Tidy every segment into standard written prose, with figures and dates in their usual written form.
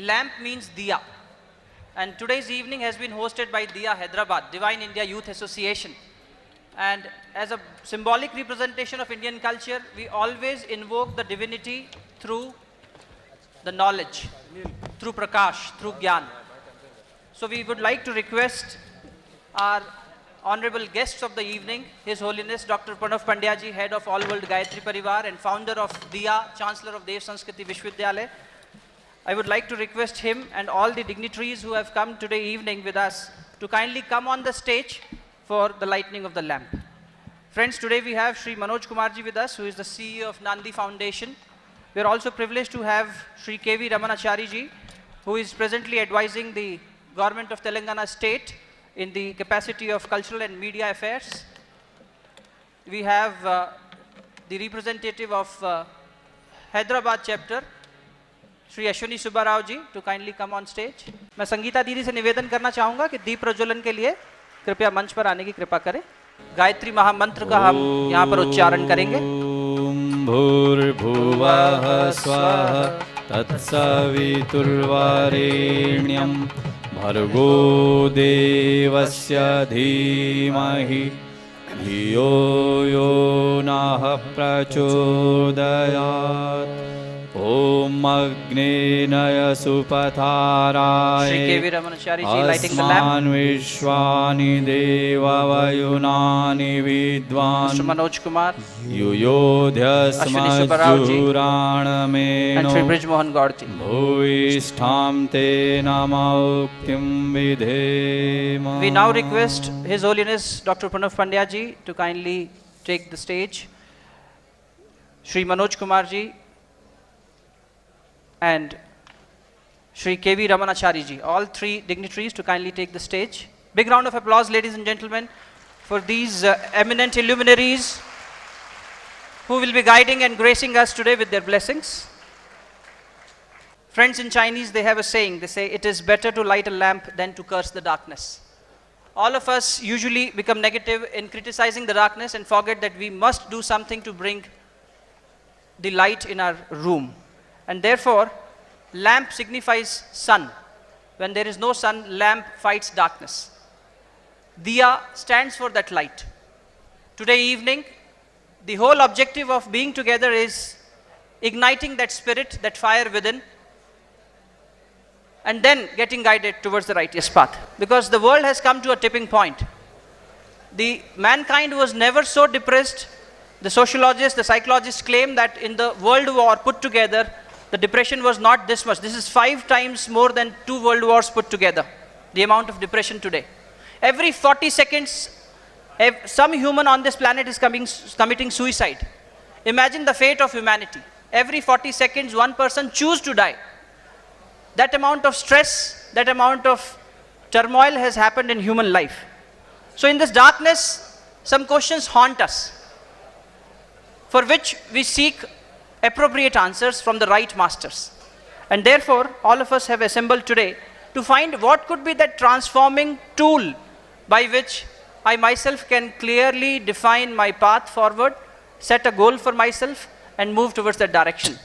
lamp means diya. And today's evening has been hosted by Diya Hyderabad, Divine India Youth Association. And as a symbolic representation of Indian culture, we always invoke the divinity through the knowledge, through prakash, through gyan. So we would like to request our honorable guests of the evening, His Holiness Dr. Pranav Pandya ji, head of All World Gayatri Pariwar and founder of Diya, Chancellor of Dev Sanskriti Vishwavidyalaya. I would like to request him and all the dignitaries who have come today evening with us to kindly come on the stage for the lighting of the lamp. Friends, today we have Sri Manoj Kumar ji with us, who is the CEO of Nandi Foundation. We are also privileged to have Sri K.V. Ramanachari ji, who is presently advising the government of Telangana state in the capacity of cultural and media affairs. We have the representative of Hyderabad chapter, Shri Ashwini Subbarao ji, to kindly come on stage. मैं संगीता दीदी से निवेदन करना चाहूँगा कि दीप प्रज्वलन के लिए कृपया मंच पर आने की कृपा करें. गायत्री महामंत्र का हम यहाँ पर उच्चारण करेंगे. ओम भूर्भुवः स्वः तत्सवितुर्वरेण्यं भर्गो देवस्य धीमहि धियो यो नः प्रचोदयात्. ओम अग्नेनय सुपथाराय अस्मान् विश्वानि देववयुनानि विद्वान् मनोज कुमार युयोध्यस्मज्जुराणमेनो भूयिष्ठां ते नमोक्तिं विधेम. We now request His Holiness Dr. Pranav Pandya ji to kindly take the stage. Shri Manoj Kumar ji and Shri K.V. Ramanachari ji, all three dignitaries to kindly take the stage. Big round of applause, ladies and gentlemen, for these eminent luminaries who will be guiding and gracing us today with their blessings. Friends, in Chinese they have a saying, they say, it is better to light a lamp than to curse the darkness. All of us usually become negative in criticizing the darkness and forget that we must do something to bring the light in our room. And therefore, lamp signifies sun. When there is no sun, lamp fights darkness. Diya stands for that light. Today evening, the whole objective of being together is igniting that spirit, that fire within, and then getting guided towards the righteous path. Because the world has come to a tipping point. The mankind was never so depressed. The sociologists, the psychologists claim that in the world war put together, the depression was not this much. This is 5 times more than 2 world wars put together, the amount of depression today. Every 40 seconds, some human on this planet is committing suicide. Imagine the fate of humanity. Every 40 seconds, one person chooses to die. That amount of stress, that amount of turmoil has happened in human life. So in this darkness, some questions haunt us, for which we seek appropriate answers from the right masters. And therefore, all of us have assembled today to find what could be that transforming tool by which I myself can clearly define my path forward, set a goal for myself, and move towards that direction.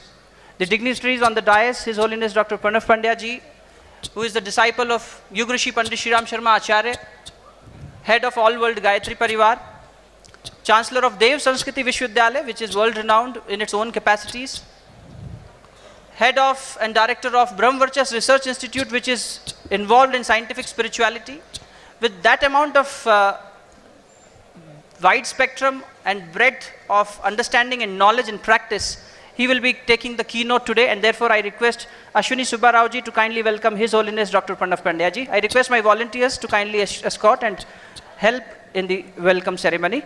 The dignitaries on the dais, His Holiness Dr. Pranav Pandya ji, who is the disciple of Yug Rishi Pandit Shri Ram Sharma Acharya, head of All World Gayatri Pariwar, Chancellor of Dev Sanskriti Vishwavidyalaya, which is world renowned in its own capacities, head of and director of Brahmvarchas Research Institute, which is involved in scientific spirituality. With that amount of wide spectrum and breadth of understanding and knowledge and practice, he will be taking the keynote today, and therefore I request Ashwini Subbarav ji to kindly welcome His Holiness Dr. Pranav Pandya ji. I request my volunteers to kindly escort and help in the welcome ceremony.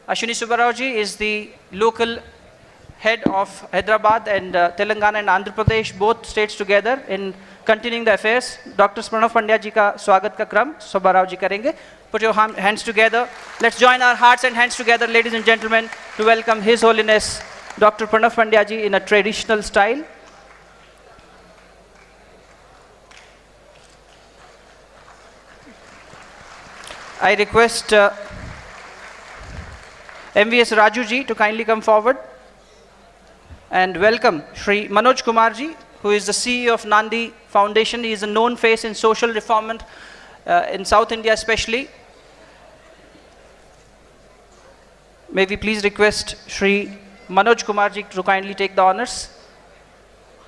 Ashwini Subbarav ji is the local head of Hyderabad and Telangana and Andhra Pradesh, both states together, in continuing the affairs. Dr. Pranav Pandya ji ka swagat ka kram Subbarav ji karenge. Put your hands together. Let's join our hearts and hands together, ladies and gentlemen, to welcome His Holiness Dr. Pranav Pandya ji in a traditional style. I request MVS Raju ji to kindly come forward. and welcome Shri Manoj Kumarji, who is the CEO of Nandi Foundation. He is a known face in social reformment in South India especially. May we please request Shri Manoj Kumarji to kindly take the honors.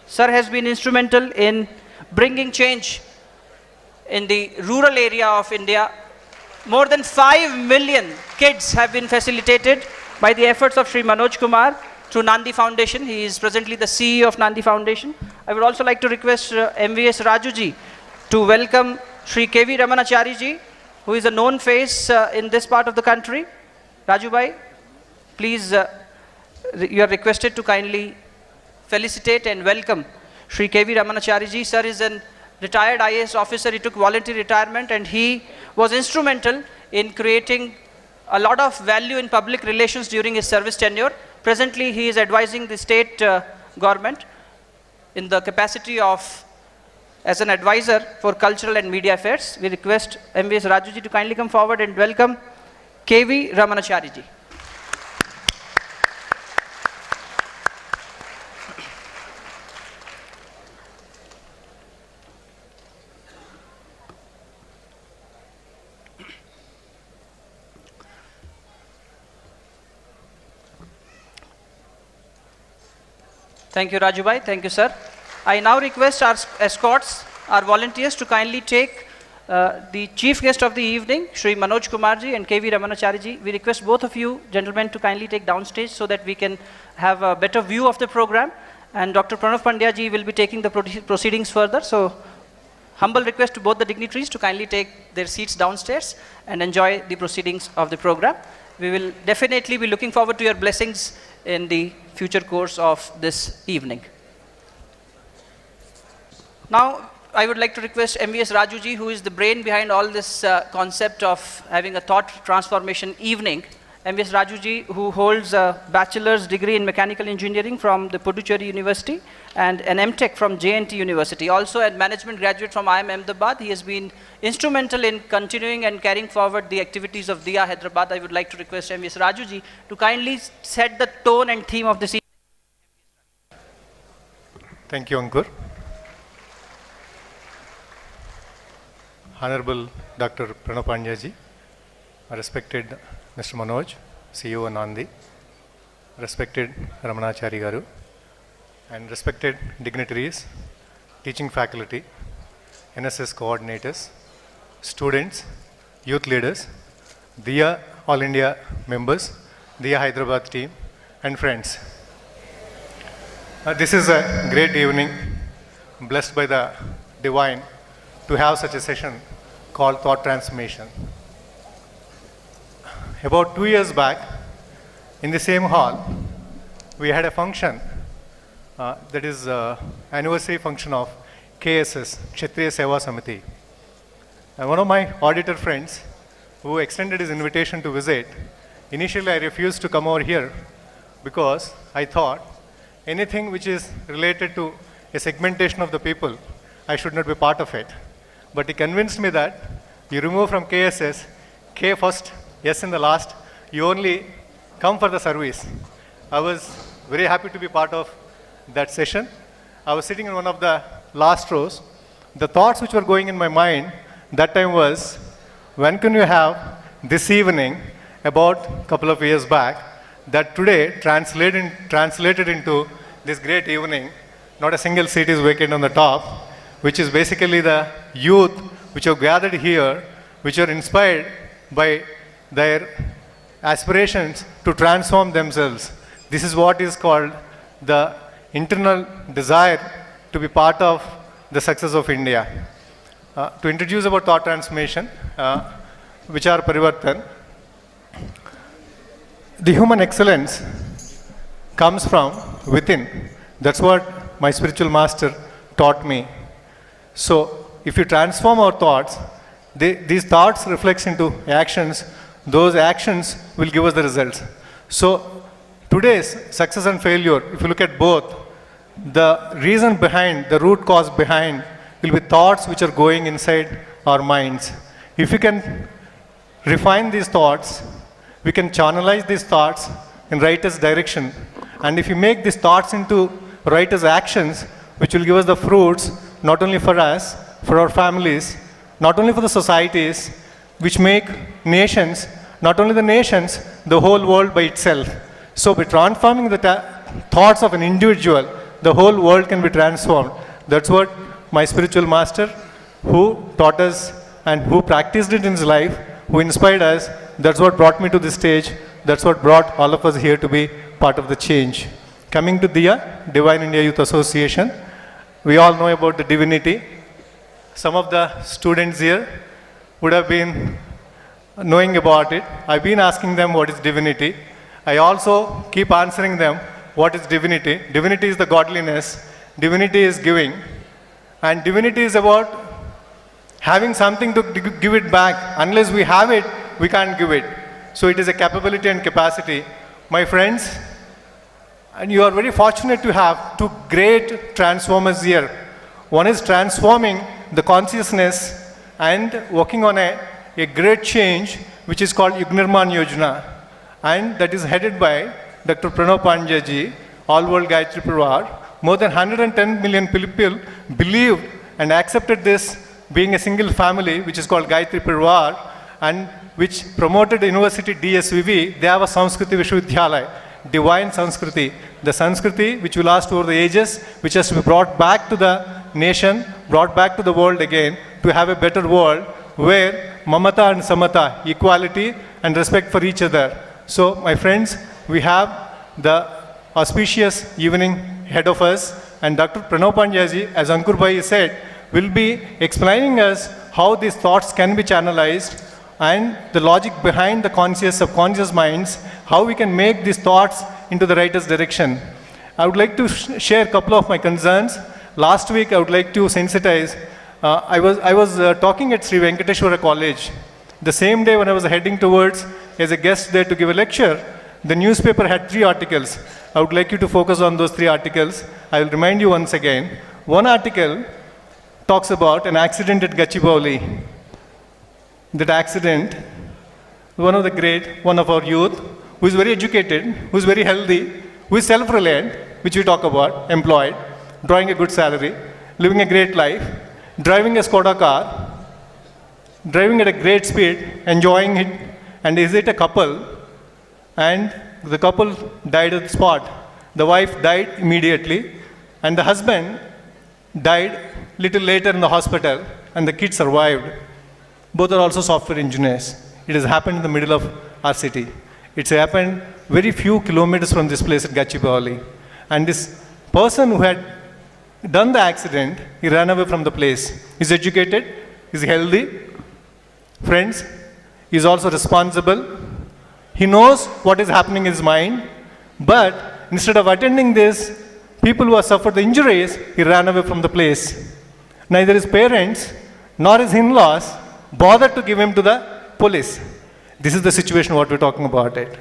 Sir has been instrumental in bringing change in the rural area of India. More than 5 million kids have been facilitated by the efforts of Shri Manoj Kumar through Nandi Foundation. He is presently the CEO of Nandi Foundation. I would also like to request MVS Rajuji to welcome Shri KV Ramanachari ji, who is a known face in this part of the country. Raju bhai, please, you are requested to kindly felicitate and welcome Shri KV Ramanachari ji. Sir is a retired IAS officer. He took voluntary retirement and he was instrumental in creating a lot of value in public relations during his service tenure. Presently, he is advising the state government in the capacity of as an advisor for cultural and media affairs. We request MVS Rajuji to kindly come forward and welcome KV Ramanachari ji. Thank you, Raju bhai. Thank you, sir. I now request our escorts, our volunteers, to kindly take the chief guest of the evening, Shri Manoj Kumarji and KV Ramanachari. We request both of you gentlemen to kindly take downstage so that we can have a better view of the program. And Dr. Pranav Pandya ji will be taking the proceedings further. So, humble request to both the dignitaries to kindly take their seats downstairs and enjoy the proceedings of the program. We will definitely be looking forward to your blessings in the future course of this evening. Now, I would like to request MVS Rajuji, who is the brain behind all this concept of having a thought transformation evening. MVS Rajuji, who holds a bachelor's degree in mechanical engineering from the Puducherry University and an MTech from JNT University. Also a management graduate from IIM Ahmedabad. He has been instrumental in continuing and carrying forward the activities of Diya Hyderabad. I would like to request MVS Rajuji to kindly set the tone and theme of this evening. Thank you, Ankur. Honorable Dr. Pranav Pandya ji, respected Mr. Manoj, CEO Nandi, respected Ramanachari Garu, and respected dignitaries, teaching faculty, NSS coordinators, students, youth leaders, Diya All India members, Diya Hyderabad team, and friends. This is a great evening, blessed by the divine, to have such a session called Thought Transformation. About 2 years back, in the same hall, we had a function that is anniversary function of KSS, Kshatriya Seva Samiti. And one of my auditor friends who extended his invitation to visit, initially I refused to come over here because I thought anything which is related to a segmentation of the people, I should not be part of it. But he convinced me that you remove from KSS, K first, S in the last, you only come for the service. I was very happy to be part of that session. I was sitting in one of the last rows. The thoughts which were going in my mind that time was, when can you have this evening, about a couple of years back, that today translated into this great evening, not a single seat is vacant on the top, which is basically the youth which have gathered here, which are inspired by their aspirations to transform themselves. This is what is called the internal desire to be part of the success of India. To introduce about thought transformation, Vichar Parivartan, the human excellence comes from within. That's what my spiritual master taught me. So, if you transform our thoughts, these thoughts reflect into actions. Those actions will give us the results. So, today's success and failure, if you look at both, the reason behind, the root cause behind, will be thoughts which are going inside our minds. If you can refine these thoughts, we can channelize these thoughts in righteous direction, And if you make these thoughts into righteous actions, which will give us the fruits, not only for us, for our families, not only for the societies, which make nations, not only the nations, the whole world by itself. So by transforming the thoughts of an individual, the whole world can be transformed. That's what my spiritual master, who taught us and who practiced it in his life, who inspired us, that's what brought me to this stage. That's what brought all of us here to be part of the change. Coming to DIA, Divine India Youth Association, we all know about the divinity. Some of the students here would have been knowing about it. I've been asking them what is divinity. I also keep answering them what is divinity. Divinity is the godliness. Divinity is giving. And divinity is about having something to give it back. Unless we have it, we can't give it. So it is a capability and capacity. My friends, and you are very fortunate to have two great transformers here. One is transforming the consciousness and working on a great change, which is called Yugnirman Yojana. And that is headed by Dr. Pranav Pandya ji, All World Gayatri Pariwar. More than 110 million people believed and accepted this being a single family, which is called Gayatri Pariwar, and which promoted university dsvv. They have a Sanskriti Vishwavidyalaya, divine Sanskriti. The Sanskriti which will last over the ages, which has to be brought back to the nation, brought back to the world again, to have a better world where mamata and samata, equality and respect for each other. So my friends, we have the auspicious evening ahead of us, and Dr. Pranav Pandya ji, as Ankur Bhai said, will be explaining us how these thoughts can be channelized and the logic behind the conscious, subconscious minds, how we can make these thoughts into the righteous direction. I would like to share a couple of my concerns. Last week, I would like to sensitize. I was talking at Sri Venkateshwara College. The same day when I was heading towards as a guest there to give a lecture, the newspaper had 3 articles. I would like you to focus on those 3 articles. I will remind you once again. One article talks about an accident at Gachibowli. That accident, one of our youth, who is very educated, who is very healthy, who is self-reliant, which we talk about, employed, drawing a good salary, living a great life, driving a Skoda car, driving at a great speed, enjoying it, and is it a couple? And the couple died at the spot. The wife died immediately, and the husband died little later in the hospital, and the kid survived. Both are also software engineers. It has happened in the middle of our city. It's happened very few kilometers from this place at Gachibowli. And this person who had done the accident, he ran away from the place. He's educated, he's healthy. Friends, he's also responsible. He knows what is happening in his mind, but instead of attending this, people who have suffered the injuries, he ran away from the place. Neither his parents nor his in-laws bothered to give him to the police. This is the situation what we're talking about it.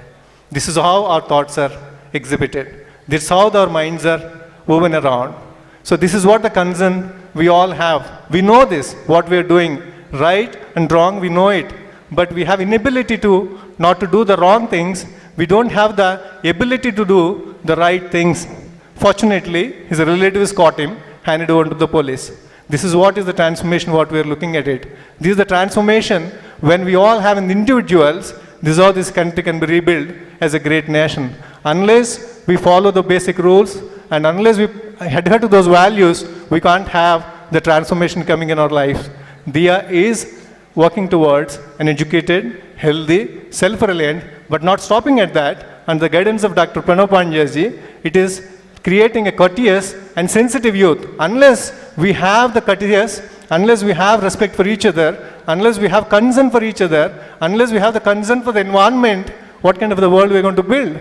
This is how our thoughts are exhibited. This is how our minds are woven around. So this is what the concern we all have. We know this, what we are doing, right and wrong, we know it. But we have inability to not to do the wrong things. We don't have the ability to do the right things. Fortunately, his relatives caught him, handed over to the police. This is what is the transformation, what we are looking at it. This is the transformation when we all have in individuals. This is how this country can be rebuilt as a great nation. Unless we follow the basic rules and unless we adhere to those values, we can't have the transformation coming in our lives. Diya is working towards an educated, healthy, self-reliant, but not stopping at that. Under the guidance of Dr. Pranav Pandya ji, it is creating a courteous and sensitive youth. Unless we have the courteous, unless we have respect for each other, unless we have concern for each other, unless we have the concern for the environment, what kind of the world we are going to build?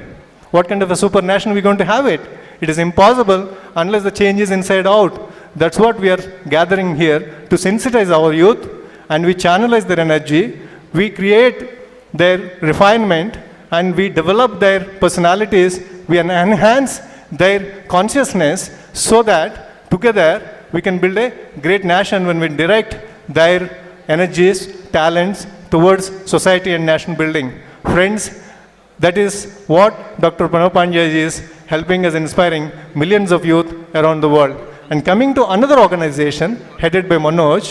What kind of a super nation we are going to have it? It is impossible unless the change is inside out. That's what we are gathering here to sensitize our youth, and we channelize their energy, we create their refinement, and we develop their personalities, we enhance their consciousness so that together we can build a great nation when we direct their energies, talents towards society and nation building. Friends, That is what Dr. Pranav Pandya is helping us, inspiring millions of youth around the world. And coming to another organization headed by Manoj,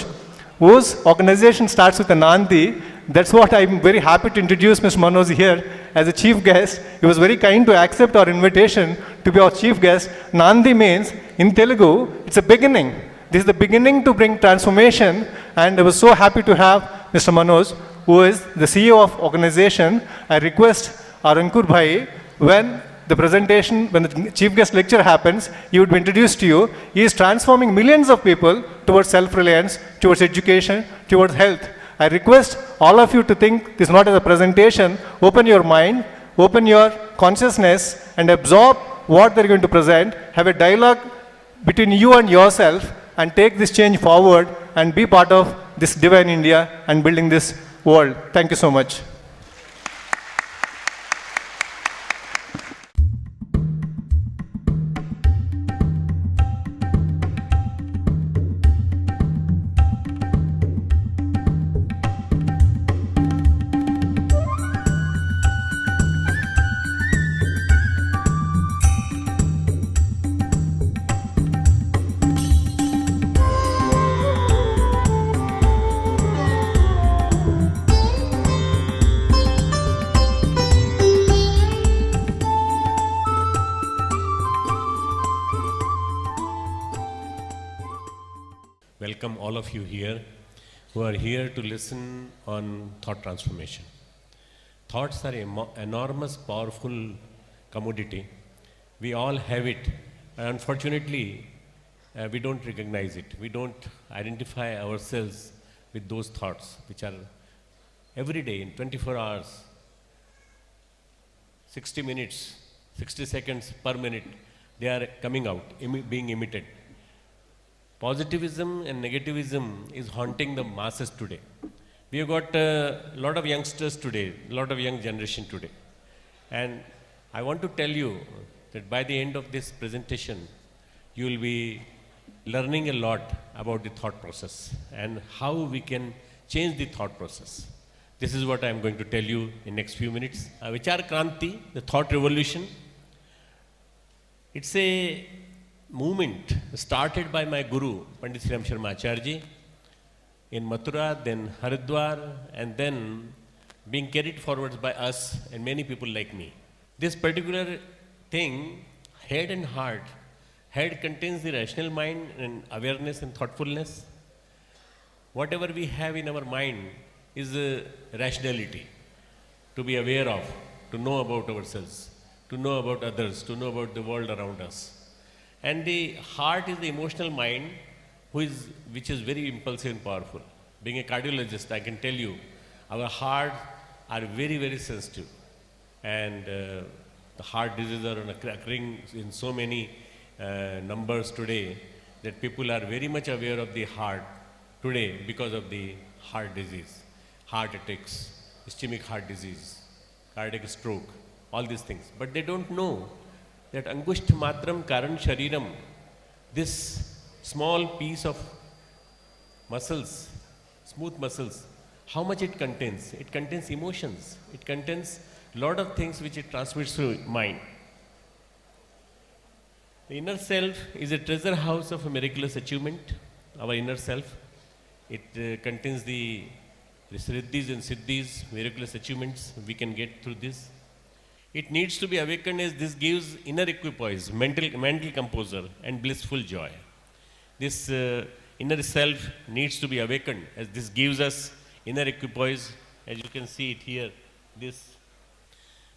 whose organization starts with an Nandi. That's what I'm very happy to introduce Mr. Manoj here as a chief guest. He was very kind to accept our invitation to be our chief guest. Nandi means, in Telugu, it's a beginning. This is the beginning to bring transformation, and I was so happy to have Mr. Manoj, who is the CEO of organization. I request our Ankur Bhai, when the presentation, when the chief guest lecture happens, he would be introduced to you. He is transforming millions of people towards self-reliance, towards education, towards health. I request all of you to think this not as a presentation. Open your mind, open your consciousness, and absorb what they're going to present. Have a dialogue between you and yourself, and take this change forward, and be part of this divine India and building this world. Thank you so much. Welcome all of you here who are here to listen on thought transformation. Thoughts are enormous, powerful commodity. We all have it, and unfortunately, we don't recognize it. We don't identify ourselves with those thoughts, which are every day in 24 hours, 60 minutes, 60 seconds per minute, they are coming out, being emitted. Positivism and negativism is haunting the masses today. We have got a lot of youngsters today, a lot of young generation today. And I want to tell you that by the end of this presentation, you will be learning a lot about the thought process and how we can change the thought process. This is what I am going to tell you in next few minutes. Vichar Kranti, the thought revolution. It's a movement started by my guru, Pandit Sri Ram Sharma Acharya, in Mathura, then Haridwar, and then being carried forward by us and many people like me. This particular thing, head and heart, head contains the rational mind and awareness and thoughtfulness. Whatever we have in our mind is a rationality to be aware of, to know about ourselves, to know about others, to know about the world around us. And the heart is the emotional mind which is very impulsive and powerful. Being a cardiologist, I can tell you, our heart are very, very sensitive. And the heart diseases are occurring in so many numbers today that people are very much aware of the heart today because of the heart disease, heart attacks, ischemic heart disease, cardiac stroke, all these things. But they don't know that angusht matram karan shariram, this small piece of muscles, smooth muscles, how much it contains? It contains emotions. It contains a lot of things which it transmits through mind. The inner self is a treasure house of a miraculous achievement, our inner self. It contains the riddhis and siddhis, miraculous achievements we can get through this. It needs to be awakened as this gives inner equipoise, mental composure and blissful joy. This inner self needs to be awakened as this gives us inner equipoise, as you can see it here, this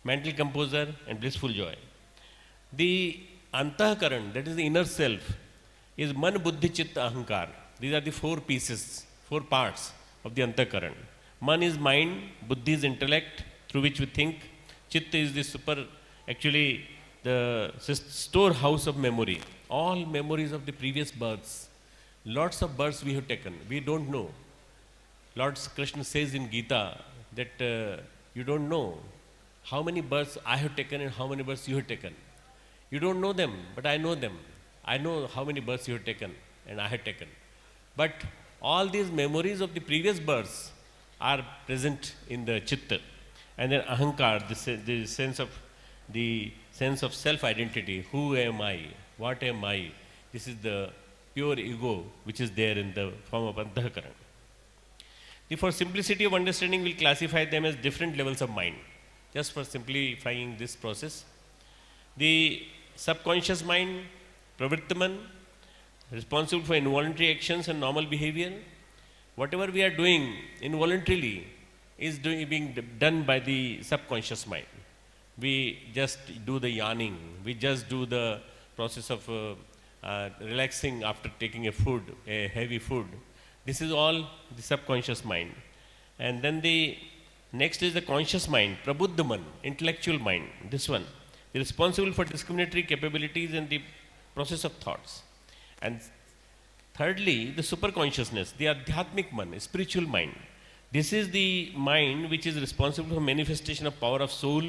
mental composure and blissful joy. The antahkaran, that is the inner self, is man, buddhi, chitta, ahankar. These are the four pieces, four parts of the antahkaran. Man is mind, buddhi is intellect through which we think, chitta is the the storehouse of memory. All memories of the previous births. Lots of births we have taken. We don't know. Lord Krishna says in Gita that you don't know how many births I have taken and how many births you have taken. You don't know them, but I know them. I know how many births you have taken and I have taken. But all these memories of the previous births are present in the chitta. And then ahankar, the sense of self-identity. Who am I? What am I? This is the pure ego which is there in the form of antahakaran. For simplicity of understanding, we'll classify them as different levels of mind, just for simplifying this process. The subconscious mind, pravrittaman, responsible for involuntary actions and normal behavior. Whatever we are doing involuntarily is being done by the subconscious mind. We just do the yawning, we just do the process of relaxing after taking a heavy food. This is all the subconscious mind. And then the next is the conscious mind, prabuddhaman, intellectual mind. This one, responsible for discriminatory capabilities and the process of thoughts. And thirdly, the superconsciousness, the adhyatmic man, spiritual mind. This is the mind which is responsible for manifestation of power of soul,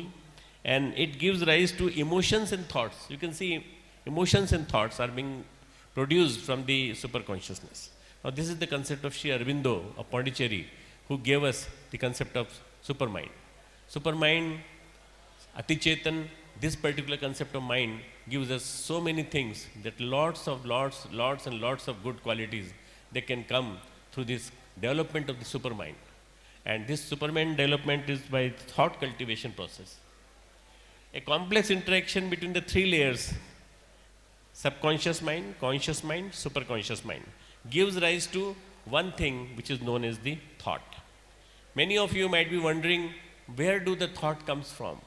and it gives rise to emotions and thoughts. You can see emotions and thoughts are being produced from the superconsciousness. Now this is the concept of Sri Aurobindo of Pondicherry, who gave us the concept of supermind. Supermind, atichetan, this particular concept of mind gives us so many things that lots and lots of good qualities that can come through this development of the supermind. And this supermind development is by thought cultivation process. A complex interaction between the three layers, subconscious mind, conscious mind, superconscious mind, gives rise to one thing which is known as the thought. Many of you might be wondering, where do the thought comes from?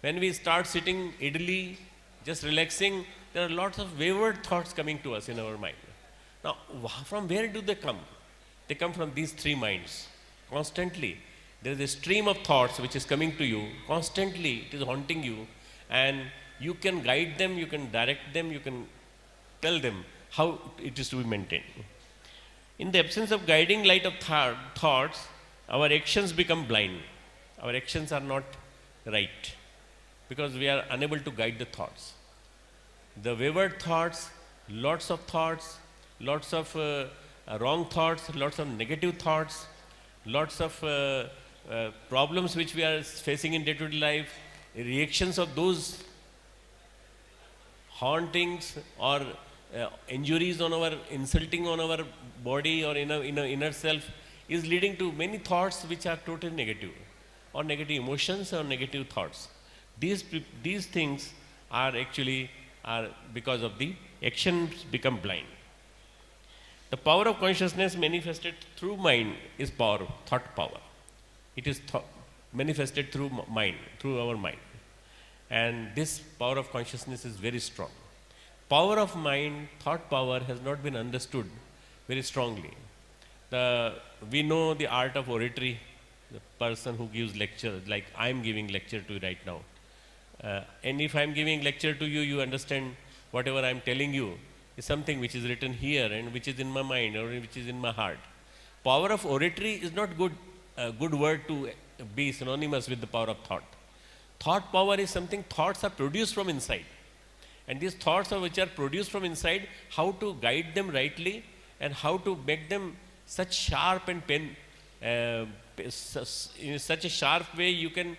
When we start sitting idly, just relaxing, there are lots of wayward thoughts coming to us in our mind. Now, from where do they come? They come from these three minds. Constantly, there is a stream of thoughts which is coming to you. Constantly, it is haunting you. And you can guide them, you can direct them, you can tell them how it is to be maintained. In the absence of guiding light of thoughts, our actions become blind. Our actions are not right, because we are unable to guide the thoughts. The wayward thoughts, lots of wrong thoughts, lots of negative thoughts, lots of problems which we are facing in day-to-day life, reactions of those hauntings or injuries on our, insulting on our body or in our inner self is leading to many thoughts which are totally negative, or negative emotions or negative thoughts. These things are actually because of the actions become blind. The power of consciousness manifested through mind is power, thought power. It is manifested through mind, through our mind. And this power of consciousness is very strong. Power of mind, thought power has not been understood very strongly. We know the art of oratory, the person who gives lecture, like I am giving lecture to you right now. And if I am giving lecture to you, you understand whatever I am telling you is something which is written here and which is in my mind or which is in my heart. Power of oratory is not a good word to be synonymous with the power of thought. Thought power is something, thoughts are produced from inside. And these thoughts which are produced from inside, how to guide them rightly and how to make them such sharp and in such a sharp way you can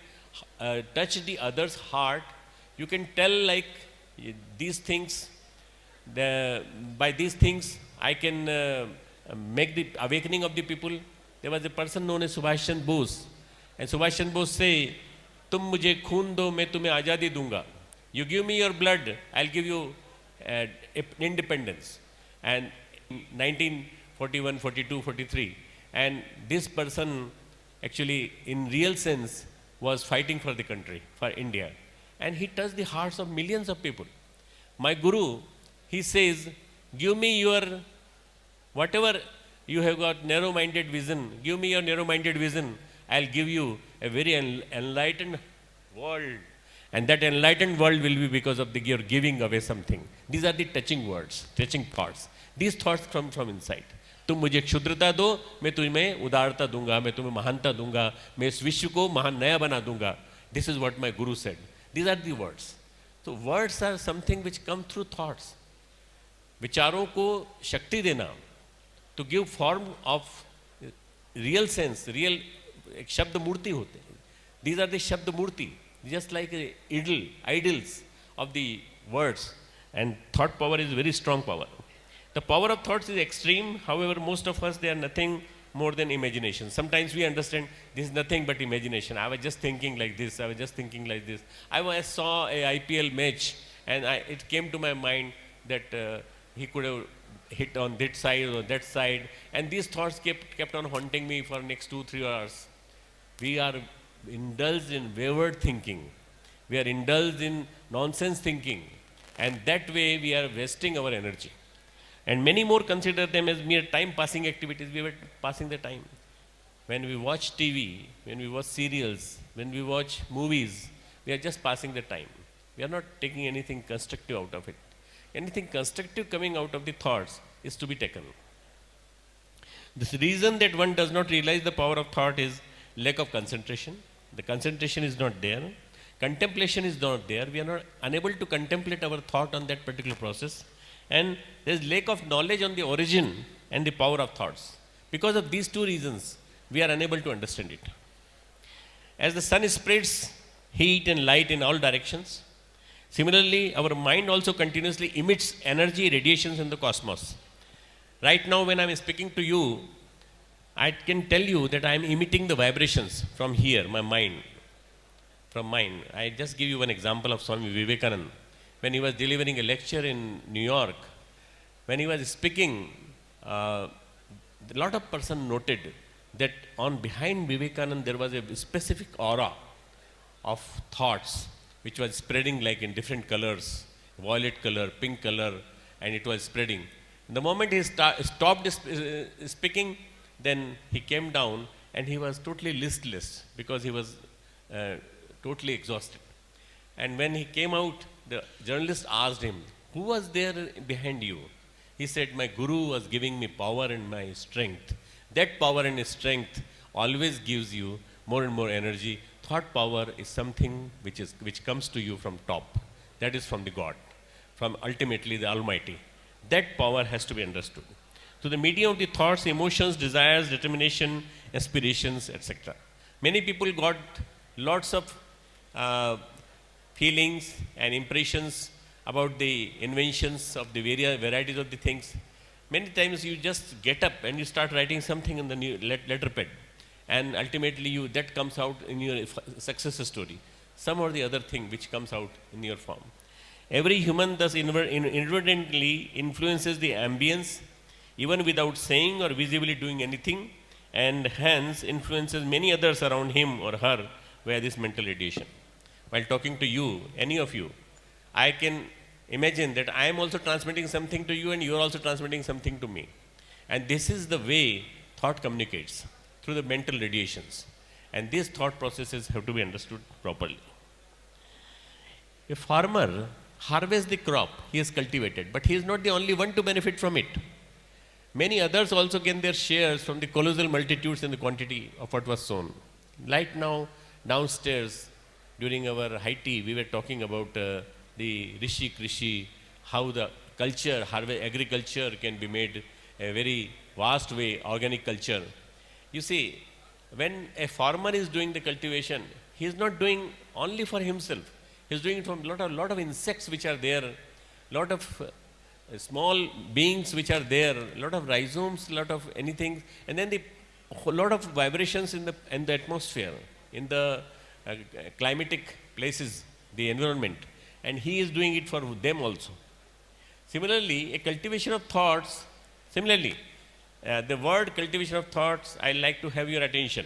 touch the other's heart. You can tell like these things, by these things I can make the awakening of the people. There was a person known as Subhash Chandra Bose, and Subhash Chandra Bose say, "Tum mujhe khoon do, main tumhe azadi dunga." You give me your blood, I'll give you independence. And 1941, 42, 43, and this person actually in real sense was fighting for the country, for India. And he touched the hearts of millions of people. My Guru, he says, give me your, whatever you have got narrow-minded vision, give me your narrow-minded vision, I'll give you a very enlightened world. And that enlightened world will be because of your giving away something. These are the touching words, touching thoughts. These thoughts come from inside. तुम मुझे क्षुद्रता दो, मैं तुम्हें उदारता दूंगा, मैं तुम्हें महानता दूंगा, मैं इस विश्व को महान नया बना दूंगा. This is what my Guru said. These are the words. So words are something which come through thoughts. विचारों को शक्ति देना, to give form of real sense, real एक शब्द मूर्ति होते हैं. These are the Shabda Murti, just like idols of the words. And thought power is very strong power. The power of thoughts is extreme. However, most of us, they are nothing more than imagination. Sometimes we understand this is nothing but imagination. I was just thinking like this. I was just thinking like this. I saw a IPL match, and it came to my mind that he could have hit on that side or that side. And these thoughts kept on haunting me for next 2-3 hours. We are indulged in wayward thinking. We are indulged in nonsense thinking. And that way we are wasting our energy. And many more consider them as mere time passing activities. We were passing the time. When we watch TV, when we watch serials, when we watch movies, we are just passing the time. We are not taking anything constructive out of it. Anything constructive coming out of the thoughts is to be taken. The reason that one does not realize the power of thought is lack of concentration. The concentration is not there. Contemplation is not there. We are not unable to contemplate our thought on that particular process. And there is lack of knowledge on the origin and the power of thoughts. Because of these two reasons, we are unable to understand it. As the sun spreads heat and light in all directions, similarly, our mind also continuously emits energy radiations in the cosmos. Right now, when I am speaking to you, I can tell you that I am emitting the vibrations from here, my mind. From mine. I just give you one example of Swami Vivekananda. When he was delivering a lecture in New York, when he was speaking, a lot of person noted that behind Vivekananda there was a specific aura of thoughts which was spreading like in different colors, violet color, pink color, and it was spreading. The moment he stopped speaking, then he came down and he was totally listless because he was totally exhausted. And when he came out, the journalist asked him, "Who was there behind you?" He said, "My guru was giving me power and my strength." That power and strength always gives you more and more energy. Thought power is something which comes to you from top. That is from the God, from ultimately the Almighty. That power has to be understood. So the medium of the thoughts, emotions, desires, determination, aspirations, etc. Many people got lots of feelings and impressions about the inventions of the various varieties of the things. Many times you just get up and you start writing something in the new letter pad, and ultimately that comes out in your success story, some or the other thing which comes out in your form. Every human thus inadvertently influences the ambience, even without saying or visibly doing anything, and hence influences many others around him or her via this mental radiation. While talking to you, any of you, I can imagine that I am also transmitting something to you and you are also transmitting something to me. And this is the way thought communicates, through the mental radiations. And these thought processes have to be understood properly. A farmer harvests the crop he has cultivated, but he is not the only one to benefit from it. Many others also gain their shares from the colossal multitudes and the quantity of what was sown. Right now, downstairs, during our high tea, we were talking about the Rishi, how the culture, agriculture can be made a very vast way, organic culture. You see, when a farmer is doing the cultivation, he is not doing only for himself. He is doing it from a lot of insects which are there, lot of small beings which are there, lot of rhizomes, lot of anything, and then a lot of vibrations in the atmosphere, in the climatic places, the environment, and he is doing it for them also. Similarly, a cultivation of thoughts, the word cultivation of thoughts, I like to have your attention.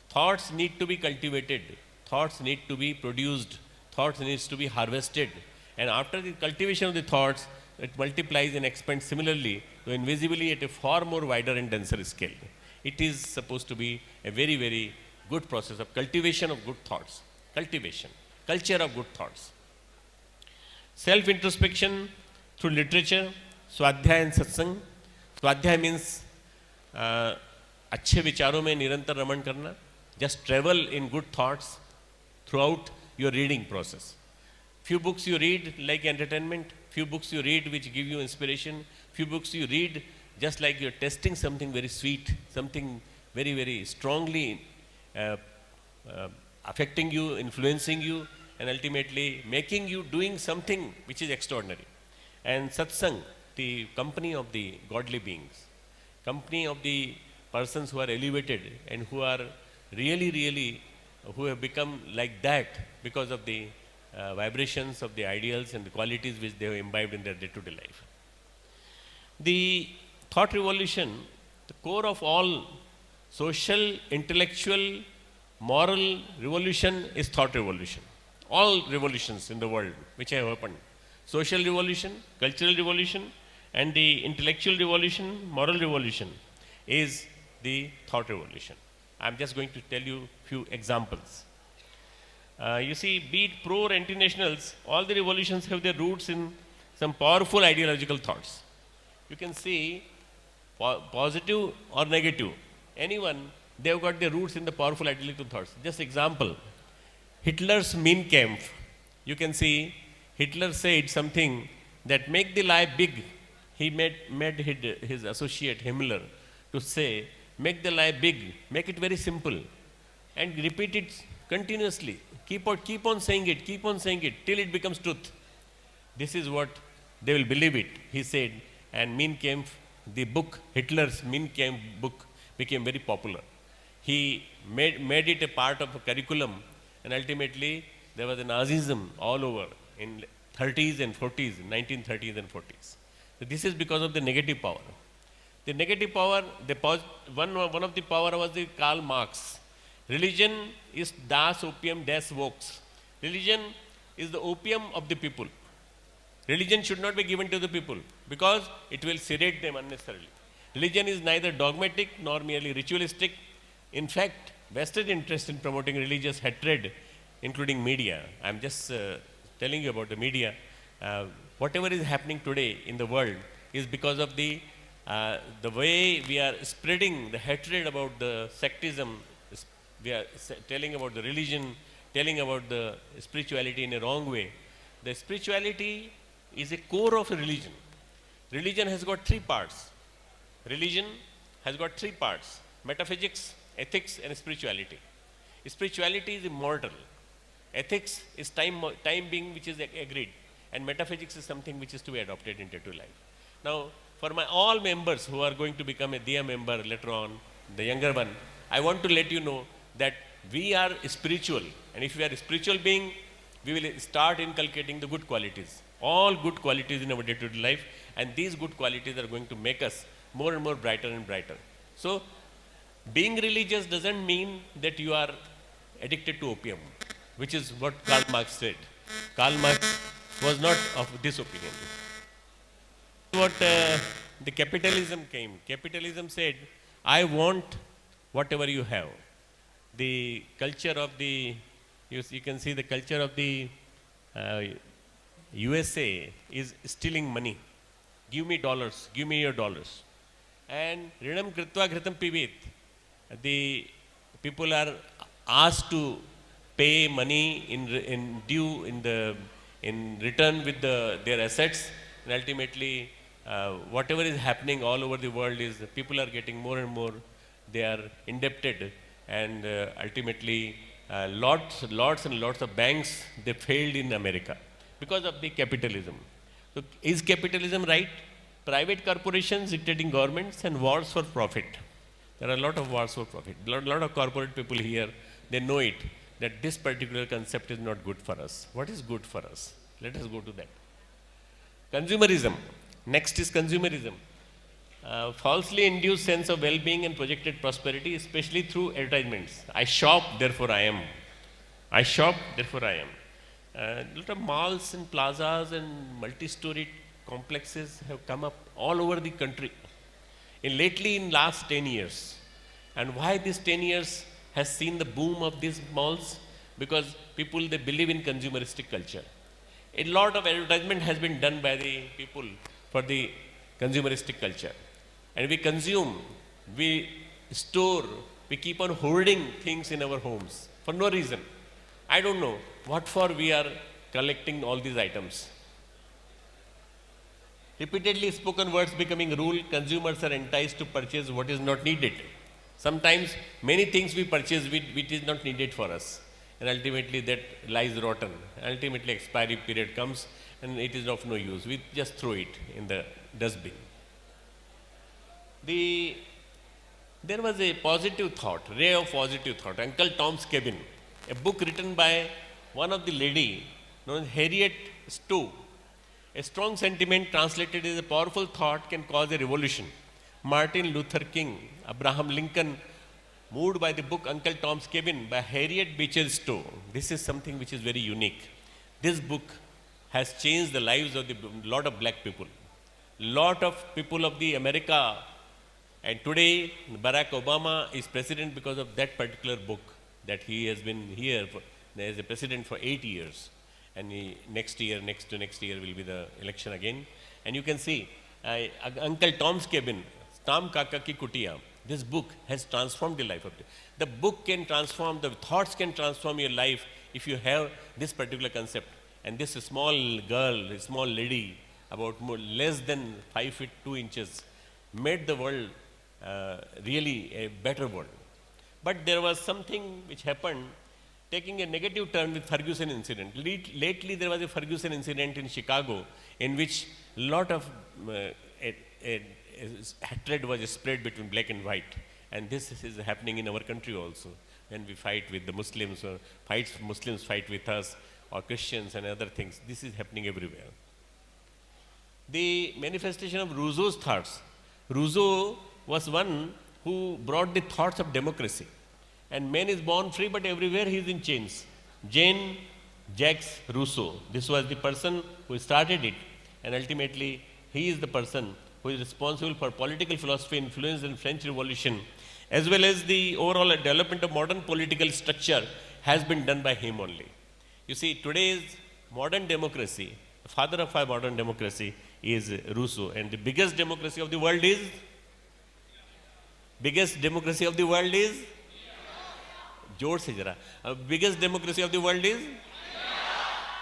Thoughts need to be cultivated, thoughts need to be produced, thoughts needs to be harvested, and after the cultivation of the thoughts, it multiplies and expands similarly, though invisibly at a far more wider and denser scale. It is supposed to be a very, very good process of cultivation of good thoughts. Cultivation, culture of good thoughts. Self-introspection through literature, Swadhyay and Satsang. Swadhyay means अच्छे विचारों में निरंतर रमण करना. Just travel in good thoughts throughout your reading process. Few books you read like entertainment, few books you read which give you inspiration, few books you read just like you're testing something very sweet, something very, very strongly affecting you, influencing you, and ultimately making you doing something which is extraordinary. And satsang, the company of the godly beings, company of the persons who are elevated and who are really, who have become like that because of the vibrations of the ideals and the qualities which they have imbibed in their day-to-day life. The thought revolution, the core of all social, intellectual, moral revolution is thought revolution. All revolutions in the world which have happened, social revolution, cultural revolution, and the intellectual revolution, moral revolution, is the thought revolution. I'm just going to tell you few examples. You see, be it pro or anti-nationals, all the revolutions have their roots in some powerful ideological thoughts. You can see positive or negative. Anyone, they have got their roots in the powerful ideological thoughts. Just example, Hitler's Mein Kampf. You can see Hitler said something that make the lie big. He made his associate Himmler to say, make the lie big, make it very simple, and repeat it continuously. Keep on saying it till it becomes truth. This is what they will believe it, he said. And Mein Kampf, the book, Hitler's Mein Kampf book, became very popular. He made it a part of a curriculum, and ultimately there was a Nazism all over in 30s and 40s, 1930s and 40s. So this is because of the negative power. The negative power, one of the power was the Karl Marx. Religion is das Opium des Volks. Religion is the opium of the people. Religion should not be given to the people because it will sedate them unnecessarily. Religion is neither dogmatic nor merely ritualistic. In fact, vested interest in promoting religious hatred, including media. I'm just telling you about the media. Whatever is happening today in the world is because of the way we are spreading the hatred about the sectism. We are telling about the religion, telling about the spirituality in a wrong way. The spirituality is a core of a religion. Religion has got three parts. Religion has got three parts: metaphysics, ethics, and spirituality. Spirituality is immortal. Ethics is time being, which is agreed, and metaphysics is something which is to be adopted into life. Now, for my all members who are going to become a Diya member later on, the younger one, I want to let you know that we are spiritual, and if we are a spiritual being, we will start inculcating the good qualities, all good qualities in our day-to-day life, and these good qualities are going to make us more and more brighter and brighter. So, being religious doesn't mean that you are addicted to opium, which is what Karl Marx said. Karl Marx was not of this opinion. What the capitalism came. Capitalism said, I want whatever you have. The culture of the, you can see the culture of the USA is stealing money. Give me dollars, give me your dollars. And Rinam KritvaGhritam Pivit, the people are asked to pay money in return with their assets, and ultimately whatever is happening all over the world is people are getting more and more, they are indebted, and ultimately lots and lots of banks, they failed in America because of the capitalism. So is capitalism right? Private corporations dictating governments and wars for profit. There are a lot of wars for profit. A lot of corporate people here, they know it, that this particular concept is not good for us. What is good for us? Let us go to that. Consumerism. Next is consumerism. Falsely induced sense of well-being and projected prosperity, especially through advertisements. I shop, therefore I am. I shop, therefore I am. A lot of malls and plazas and multi-storied complexes have come up all over the country. Lately in last 10 years. And why this 10 years has seen the boom of these malls? Because people, they believe in consumeristic culture. A lot of advertisement has been done by the people for the consumeristic culture. And we consume, we store, we keep on hoarding things in our homes for no reason. I don't know what for we are collecting all these items. Repeatedly spoken words becoming rule, consumers are enticed to purchase what is not needed. Sometimes many things we purchase which is not needed for us. and ultimately that lies rotten. Ultimately expiry period comes and it is of no use. We just throw it in the dustbin. There was a positive thought, ray of positive thought, Uncle Tom's Cabin, a book written by one of the lady known as Harriet Stowe. A strong sentiment translated as a powerful thought can cause a revolution. Martin Luther King, Abraham Lincoln, moved by the book Uncle Tom's Cabin by Harriet Beecher Stowe. This is something which is very unique. This book has changed the lives of a lot of black people. Lot of people of the America, and today Barack Obama is president because of that particular book, that he has been here as a president for 8 years. And next year will be the election again. And you can see Uncle Tom's Cabin, Tam Kaka Ki Kutiya. This book has transformed the life of it. The book can transform, the thoughts can transform your life if you have this particular concept. And this small girl, a small lady, about less than 5 feet 2 inches, made the world really a better world. But there was something which happened, taking a negative turn with Ferguson incident. Lately there was a Ferguson incident in Chicago in which a lot of hatred was spread between black and white. And this is happening in our country also. When we fight with the Muslims, or Muslims fight with us, or Christians and other things. This is happening everywhere. The manifestation of Rousseau's thoughts. Rousseau was one who brought the thoughts of democracy. And man is born free, but everywhere he is in chains. Jean-Jacques Rousseau. This was the person who started it. And ultimately, he is the person who is responsible for political philosophy influence in French Revolution, as well as the overall development of modern political structure has been done by him only. You see, today's modern democracy, the father of our modern democracy is Rousseau. And the biggest democracy of the world is? Biggest democracy of the world is? Jor se jara. Biggest democracy of the world is?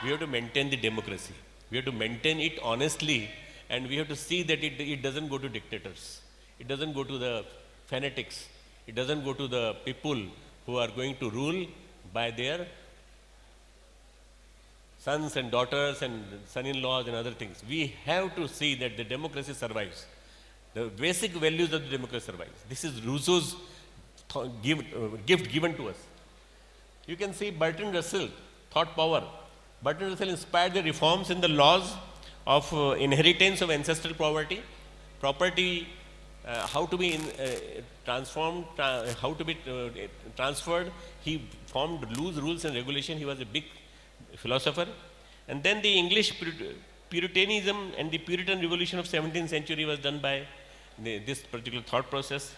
We have to maintain the democracy. We have to maintain it honestly, and we have to see that it doesn't go to dictators. It doesn't go to the fanatics. It doesn't go to the people who are going to rule by their sons and daughters and son-in-laws and other things. We have to see that the democracy survives. The basic values of the democracy survives. This is Rousseau's gift given to us. You can see Bertrand Russell, thought power. Bertrand Russell inspired the reforms in the laws of inheritance of ancestral property, how to be transformed, how to be transferred. He formed loose rules and regulation. He was a big philosopher. And then the English Puritanism and the Puritan Revolution of 17th century was done by this particular thought process.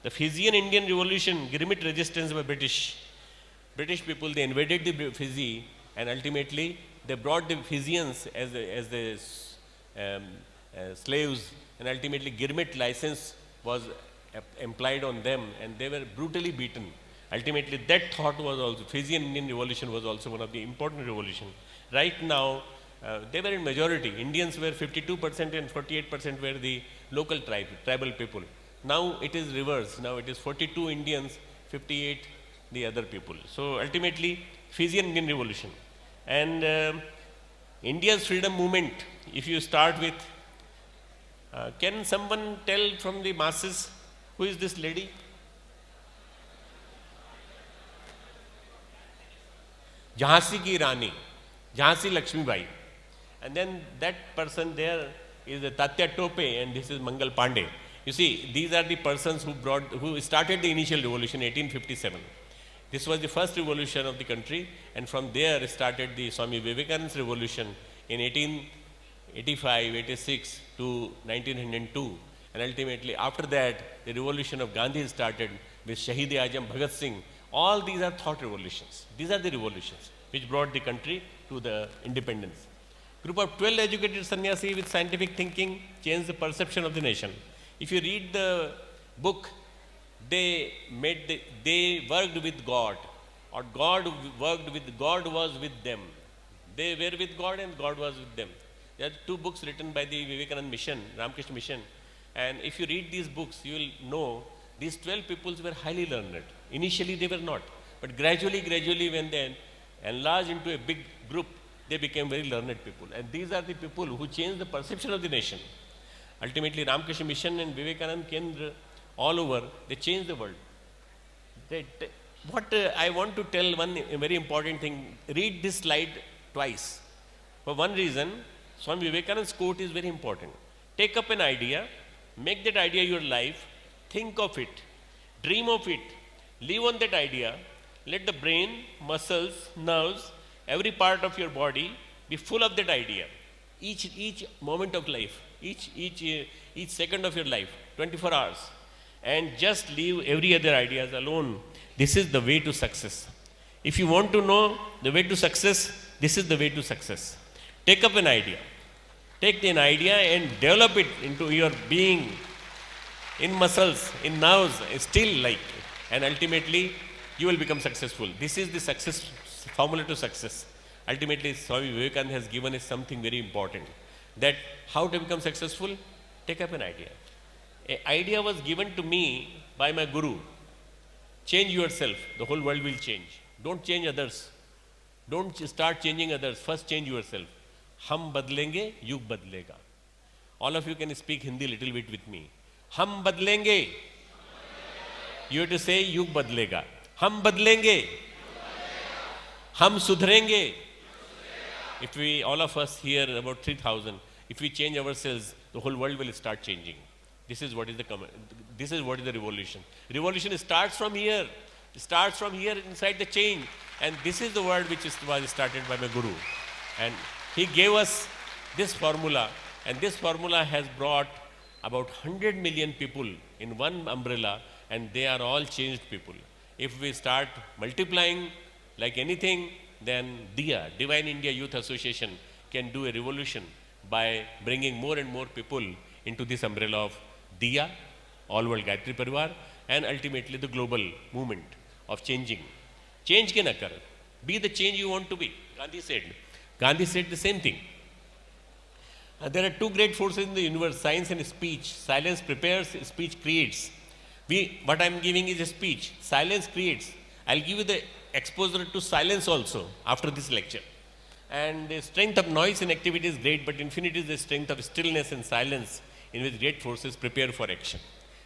The Fijian Indian Revolution, Grimit resistance by British people, they invaded the Fiji, and ultimately they brought the Fijians as the slaves, and ultimately Grimit license was implied on them, and they were brutally beaten. Ultimately, that thought was also, Fijian Indian Revolution was also one of the important revolution. Right now, they were in majority. Indians were 52% and 48% were the local tribal people. Now it is reversed. Now it is 42 Indians, 58 the other people. So ultimately, Fijian Indian Revolution. And India's freedom movement, if you start with, can someone tell from the masses, who is this lady? Jhansi ki Rani, Jhansi Lakshmi Bai. And then that person there is Tatya Tope, and this is Mangal Pandey. You see, these are the persons who started the initial revolution in 1857. This was the first revolution of the country, and from there started the Swami Vivekananda's revolution in 1885, 86 to 1902. And ultimately, after that, the revolution of Gandhi started with Shahid-e-Azam Bhagat Singh. All these are thought revolutions. These are the revolutions which brought the country to the independence. Group of 12 educated sannyasi with scientific thinking changed the perception of the nation. If you read the book, they worked with God, or God was with them. They were with God and God was with them. There are 2 books written by the Vivekananda Mission, Ramakrishna Mission. And if you read these books, you will know these 12 peoples were highly learned. Initially they were not. But gradually when they enlarged into a big group, they became very learned people. And these are the people who changed the perception of the nation. Ultimately, Ramakrishna Mission and Vivekananda Kendra all over, they changed the world. I want to tell a very important thing. Read this slide twice. For one reason, Swami Vivekananda's quote is very important. Take up an idea, make that idea your life, think of it, dream of it, live on that idea, let the brain, muscles, nerves, every part of your body be full of that idea. Each moment of life, each second of your life, 24 hours. And just leave every other ideas alone. This is the way to success. If you want to know the way to success, this is the way to success. Take up an idea. Take an idea and develop it into your being, in muscles, in nerves, still like. And ultimately, you will become successful. This is the success formula to success. Ultimately, Swami Vivekananda has given us something very important. That how to become successful? Take up an idea. An idea was given to me by my guru. Change yourself, the whole world will change. Don't change others. Don't start changing others. First change yourself. Hum badlenge, yug badlega. All of you can speak Hindi little bit with me. Hum badlenge. You have to say yug badlega. Hum badlenge. Hum sudhrenge. If we, all of us here, about 3,000, if we change ourselves, the whole world will start changing. This is what is the revolution. Revolution starts from here. It starts from here inside the change. And this is the word which was started by my guru. And he gave us this formula. And this formula has brought about 100 million people in one umbrella. And they are all changed people. If we start multiplying like anything, then DIA, Divine India Youth Association, can do a revolution by bringing more and more people into this umbrella of DIA, All World Gayatri Pariwar, and ultimately the global movement of changing. Change can occur. Be the change you want to be, Gandhi said. Gandhi said the same thing. There are two great forces in the universe, science and speech. Silence prepares, speech creates. What I am giving is a speech. Silence creates. I will give you the exposure to silence also after this lecture. And the strength of noise and activity is great, but infinity is the strength of stillness and silence, in which great forces prepare for action.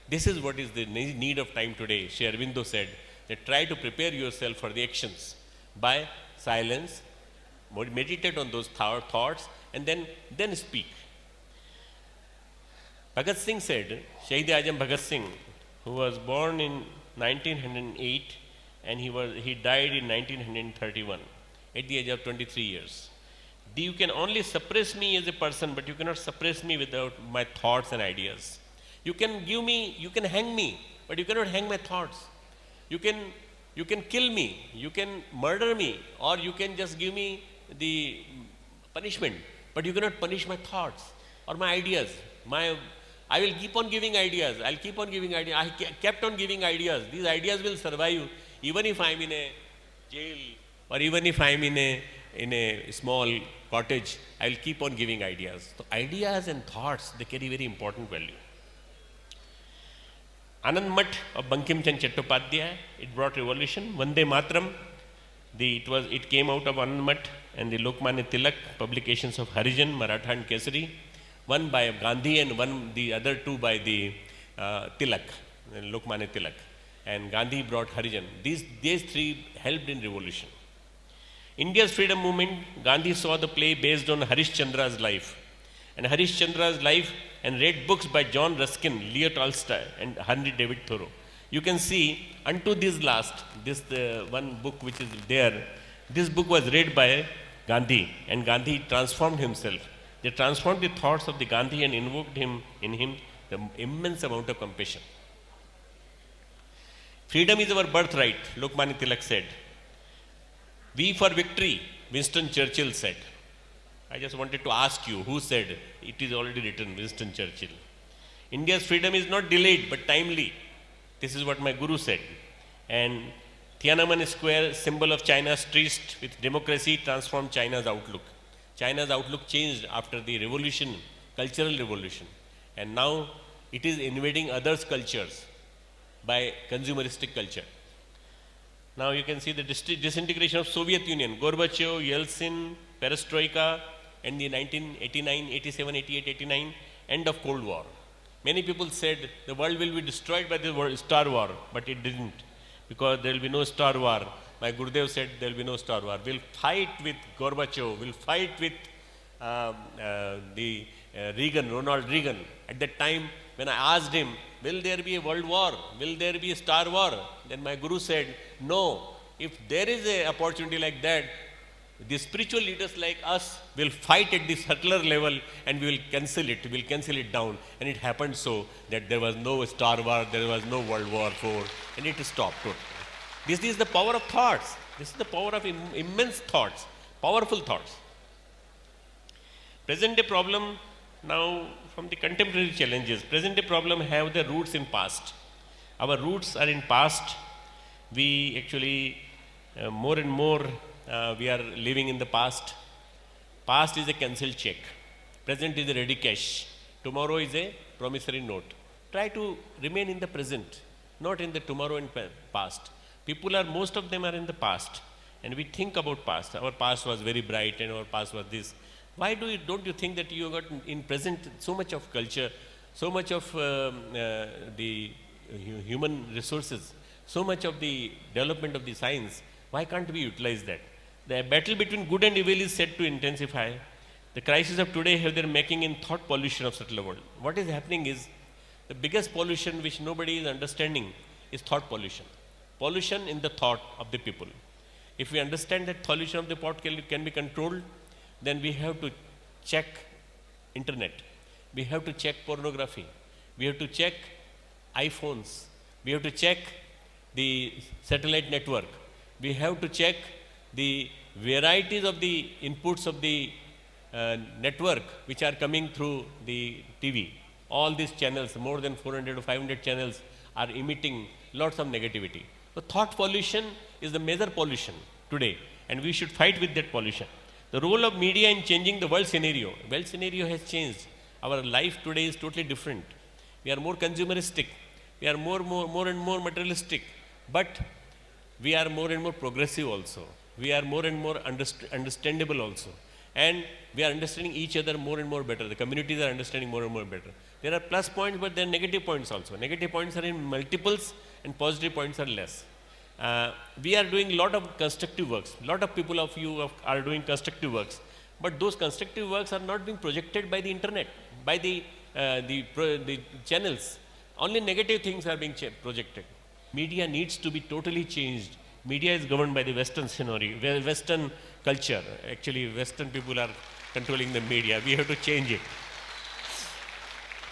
This is what is the need of time today. Sri Aurobindo said that try to prepare yourself for the actions by silence, meditate on those thoughts, and then speak. Bhagat Singh said, Shahid Ajam Bhagat Singh, who was born in 1908 and he died in 1931 at the age of 23 years. You can only suppress me as a person, but you cannot suppress me without my thoughts and ideas. You can hang me, but you cannot hang my thoughts. You can kill me, you can murder me, or you can just give me the punishment, but you cannot punish my thoughts or my ideas. I will keep on giving ideas. I'll keep on giving ideas. I kept on giving ideas. These ideas will survive even if I'm in a jail or even if I'm in a small cottage. I'll keep on giving ideas. So ideas and thoughts, they carry very important value. Anand Math of Bankim Chand Chattopadhyay, it brought revolution. Vande Mataram, it came out of Anand Math and the Lokmanya Tilak publications of Harijan, Maratha and Kesari, one by Gandhi and the other two by the Tilak, Lokmanya Tilak. And Gandhi brought Harijan. These three helped in revolution. India's freedom movement, Gandhi saw the play based on Harish Chandra's life. And Harish Chandra's life, and read books by John Ruskin, Leo Tolstoy, and Henry David Thoreau. You can see, unto this last, the one book which is there, this book was read by Gandhi, and Gandhi transformed himself. They transformed the thoughts of the Gandhi and invoked in him the immense amount of compassion. Freedom is our birthright, Lokmanya Tilak said. We for victory, Winston Churchill said. I just wanted to ask you, who said? It is already written, Winston Churchill. India's freedom is not delayed, but timely. This is what my guru said. And Tiananmen Square, symbol of China's tryst with democracy, transformed China's outlook. China's outlook changed after the revolution, cultural revolution. And now it is invading others' cultures by consumeristic culture. Now you can see the disintegration of Soviet Union, Gorbachev, Yeltsin, Perestroika, and the 1989, 87, 88, 89, end of Cold War. Many people said the world will be destroyed by the Star War, but it didn't, because there will be no Star War. My Gurudev said there will be no Star War. We'll fight with Gorbachev, we'll fight with Reagan, Ronald Reagan. At that time, when I asked him, will there be a world war? Will there be a Star War? Then my Guru said, no. If there is an opportunity like that, the spiritual leaders like us will fight at the subtler level and we will cancel it. We will cancel it down. And it happened so that there was no Star War, there was no World War IV, and it stopped totally. This is the power of thoughts. This is the power of immense thoughts, powerful thoughts. Present day problem now from the contemporary challenges. Present day problem have their roots in past. Our roots are in past. We actually more and more we are living in the past. Past is a cancelled check. Present is a ready cash. Tomorrow is a promissory note. Try to remain in the present, not in the tomorrow and past. People are, most of them are in the past, and we think about past. Our past was very bright and our past was this. Why don't you think that you got in present so much of culture, so much of the human resources, so much of the development of the science? Why can't we utilize that? The battle between good and evil is set to intensify. The crisis of today have their making in thought pollution of subtler world. What is happening is the biggest pollution which nobody is understanding is thought pollution. Pollution in the thought of the people. If we understand that pollution of the thought can be controlled, then we have to check internet. We have to check pornography. We have to check iPhones. We have to check the satellite network. We have to check the varieties of the inputs of the network which are coming through the TV. All these channels, more than 400 or 500 channels, are emitting lots of negativity. So thought pollution is the major pollution today, and we should fight with that pollution. The role of media in changing the world scenario. World scenario has changed. Our life today is totally different. We are more consumeristic. We are more and more materialistic. But we are more and more progressive also. We are more and more understandable also. And we are understanding each other more and more better. The communities are understanding more and more better. There are plus points, but there are negative points also. Negative points are in multiples and positive points are less. We are doing a lot of constructive works. A lot of people of you are doing constructive works. But those constructive works are not being projected by the internet, by the channels. Only negative things are being projected. Media needs to be totally changed. Media is governed by the Western scenario, Western culture. Actually, Western people are controlling the media. We have to change it.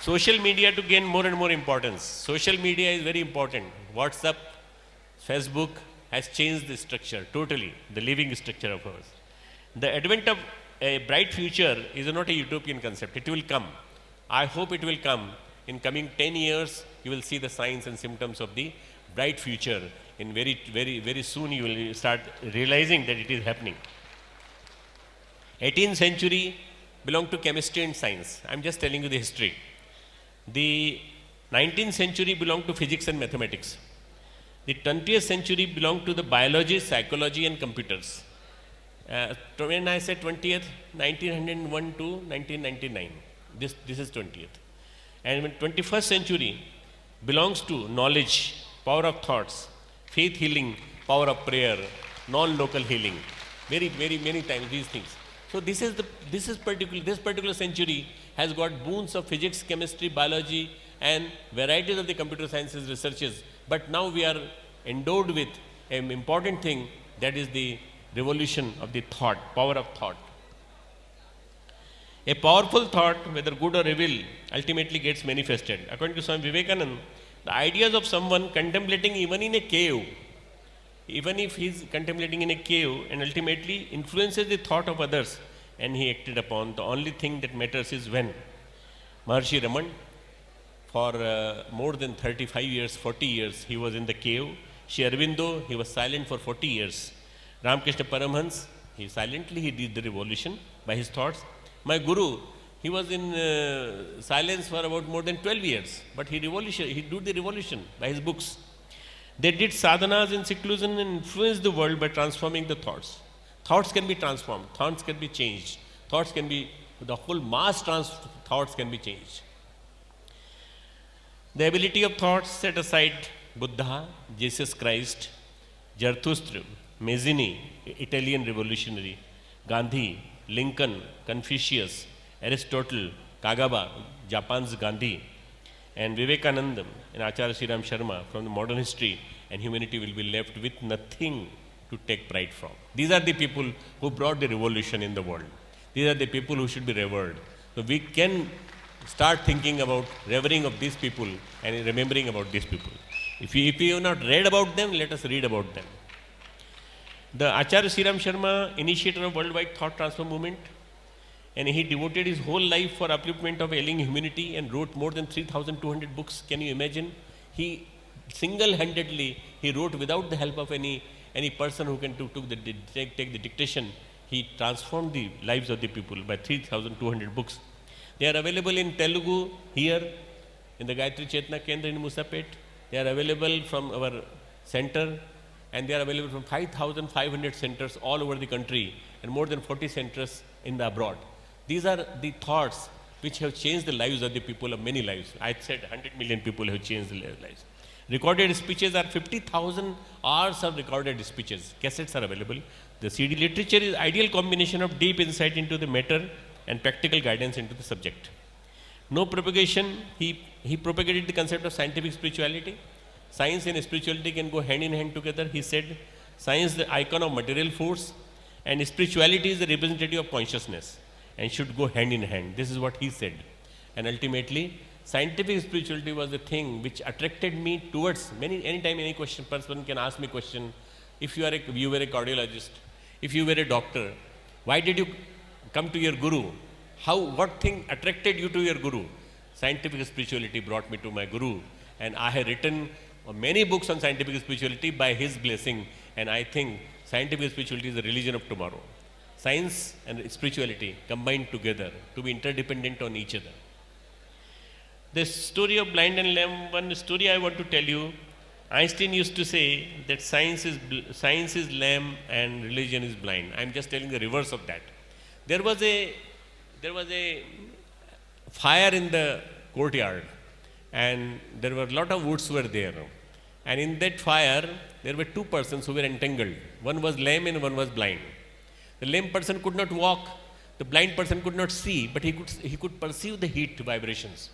Social media to gain more and more importance. Social media is very important. WhatsApp, Facebook has changed the structure totally, the living structure of ours. The advent of a bright future is not a utopian concept. It will come. I hope it will come. In coming 10 years, you will see the signs and symptoms of the bright future. In very soon, you will start realizing that it is happening. 18th century belonged to chemistry and science. I'm just telling you the history. The 19th century belonged to physics and mathematics. The 20th century belonged to the biology, psychology, and computers. When I say 20th, 1901 to 1999. This is 20th. And when 21st century belongs to knowledge, power of thoughts, faith healing, power of prayer, non-local healing. Very many times these things. So this particular century has got boons of physics, chemistry, biology, and varieties of the computer sciences researches. But now we are endowed with an important thing, that is the revolution of the thought, power of thought. A powerful thought, whether good or evil, ultimately gets manifested. According to Swami Vivekananda, the ideas of someone contemplating even in a cave, even if he is contemplating in a cave, and ultimately influences the thought of others, and he acted upon. The only thing that matters is when. Maharshi Raman, for more than 35 years, 40 years, he was in the cave. Shri Aurobindo, he was silent for 40 years. Ramakrishna Paramhans, he did the revolution by his thoughts. My Guru, he was in silence for about more than 12 years, but he did the revolution by his books. They did sadhanas in seclusion and influenced the world by transforming the thoughts. Thoughts can be transformed, thoughts can be changed, thoughts can be, the whole thoughts can be changed. The ability of thoughts set aside Buddha, Jesus Christ, Zarathustra, Mazzini, Italian revolutionary, Gandhi, Lincoln, Confucius, Aristotle, Kagaba, Japan's Gandhi, and Vivekananda and Acharya Sriram Sharma from the modern history, and humanity will be left with nothing to take pride from. These are the people who brought the revolution in the world. These are the people who should be revered. So we can start thinking about revering of these people and remembering about these people. If you have not read about them, let us read about them. The Acharya Sriram Sharma, initiator of worldwide thought transfer movement, and he devoted his whole life for upliftment of ailing humanity and wrote more than 3,200 books. Can you imagine? He single-handedly, he wrote without the help of any person who can take the dictation. He transformed the lives of the people by 3,200 books. They are available in Telugu here, in the Gayatri Chetna Kendra in Musapet. They are available from our center, and they are available from 5,500 centers all over the country and more than 40 centers in the abroad. These are the thoughts which have changed the lives of the people, of many lives. I said 100 million people have changed their lives. Recorded speeches are 50,000 hours of recorded speeches. Cassettes are available. The CD literature is ideal combination of deep insight into the matter and practical guidance into the subject. No propagation, he propagated the concept of scientific spirituality. Science and spirituality can go hand in hand together. He said, science is the icon of material force and spirituality is the representative of consciousness and should go hand in hand. This is what he said. And ultimately, scientific spirituality was the thing which attracted me towards anytime any person can ask me question. If you were a cardiologist, if you were a doctor, why did you come to your guru? What thing attracted you to your guru? Scientific spirituality brought me to my guru, and I have written many books on scientific spirituality by his blessing, and I think scientific spirituality is the religion of tomorrow. Science and spirituality combined together to be interdependent on each other. The story of blind and lame, one story I want to tell you. Einstein used to say that science is lame and religion is blind. I am just telling the reverse of that. There was a fire in the courtyard, and there were a lot of woods were there. And in that fire, there were two persons who were entangled. One was lame and one was blind. The lame person could not walk. The blind person could not see, but he could perceive the heat vibrations.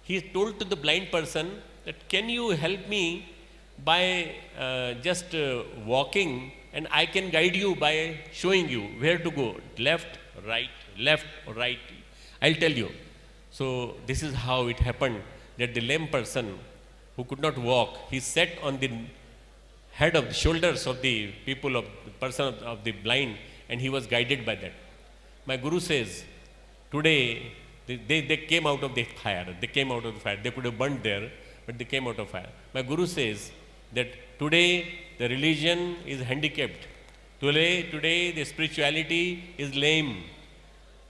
He told to the blind person that, can you help me by just walking, and I can guide you by showing you where to go, left, right. I'll tell you. So this is how it happened that the lame person who could not walk, he sat on the head of the shoulders of the people of the person of the blind, and he was guided by that. My guru says, today they came out of the fire. They came out of the fire. They could have burned there, but they came out of fire. My guru says that today the religion is handicapped. Today the spirituality is lame.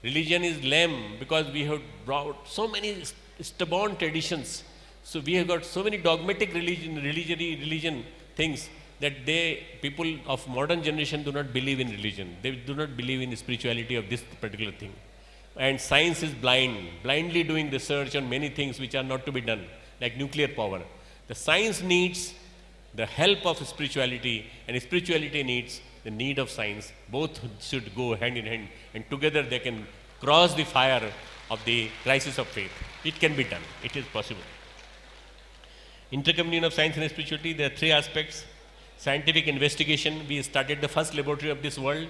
Religion is lame because we have brought so many stubborn traditions. So we have got so many dogmatic religion things that people of modern generation do not believe in religion. They do not believe in the spirituality of this particular thing. And science is blindly doing research on many things which are not to be done, like nuclear power. The science needs the help of spirituality, and spirituality needs the need of science. Both should go hand in hand, and together they can cross the fire of the crisis of faith. It can be done. It is possible. Intercommunion of science and spirituality, there are three aspects. Scientific investigation, we started the first laboratory of this world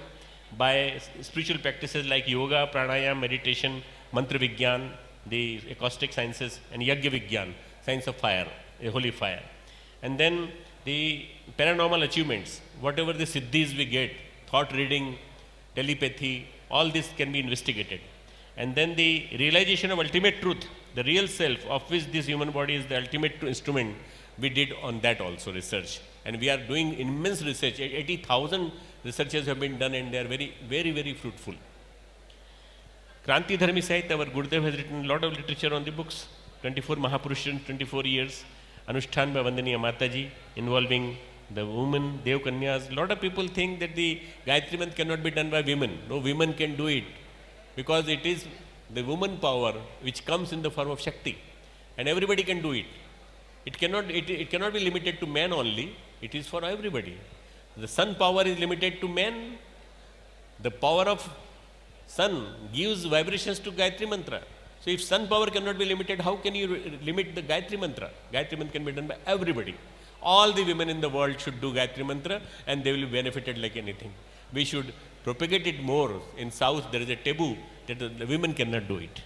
by spiritual practices like yoga, pranayama, meditation, mantra vigyan, the acoustic sciences, and yagya vigyan, science of fire, a holy fire. And then the paranormal achievements, whatever the siddhis we get, thought reading, telepathy, all this can be investigated. And then the realization of ultimate truth, the real self of which this human body is the ultimate instrument, we did on that also research. And we are doing immense research. 80,000 researches have been done, and they are very, very, very fruitful. Kranti Dharmi Sahitya, our Gurudev has written a lot of literature on the books. 24 Mahapurushas in 24 years. Anushtan by Vandaniya Mataji, involving the women, Dev Kanyas. A lot of people think that the Gayatri Mantra cannot be done by women. No, women can do it, because it is the woman power which comes in the form of Shakti, and everybody can do it. It cannot be limited to men only, it is for everybody. The sun power is limited to men. The power of sun gives vibrations to Gayatri Mantra. So if sun power cannot be limited, how can you limit the Gayatri Mantra? Gayatri Mantra can be done by everybody. All the women in the world should do Gayatri Mantra, and they will be benefited like anything. We should propagate it more. In South there is a taboo that the women cannot do it.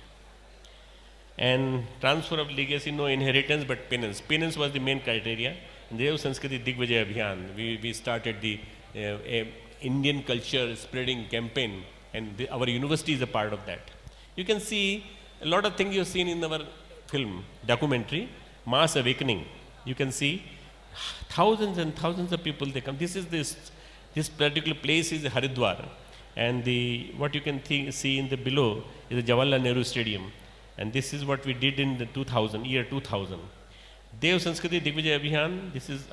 And transfer of legacy, no inheritance but penance. Penance was the main criteria. In the Sanskriti Digvijay Abhiyan, we started the Indian culture spreading campaign, and our university is a part of that. You can see a lot of things you have seen in our film, documentary, Mass Awakening. You can see thousands and thousands of people, they come. This particular place is Haridwar, and what you can see in the below is the Jawaharlal Nehru Stadium. And this is what we did in the year 2000. Dev Sanskriti Digvijay Abhiyan, this is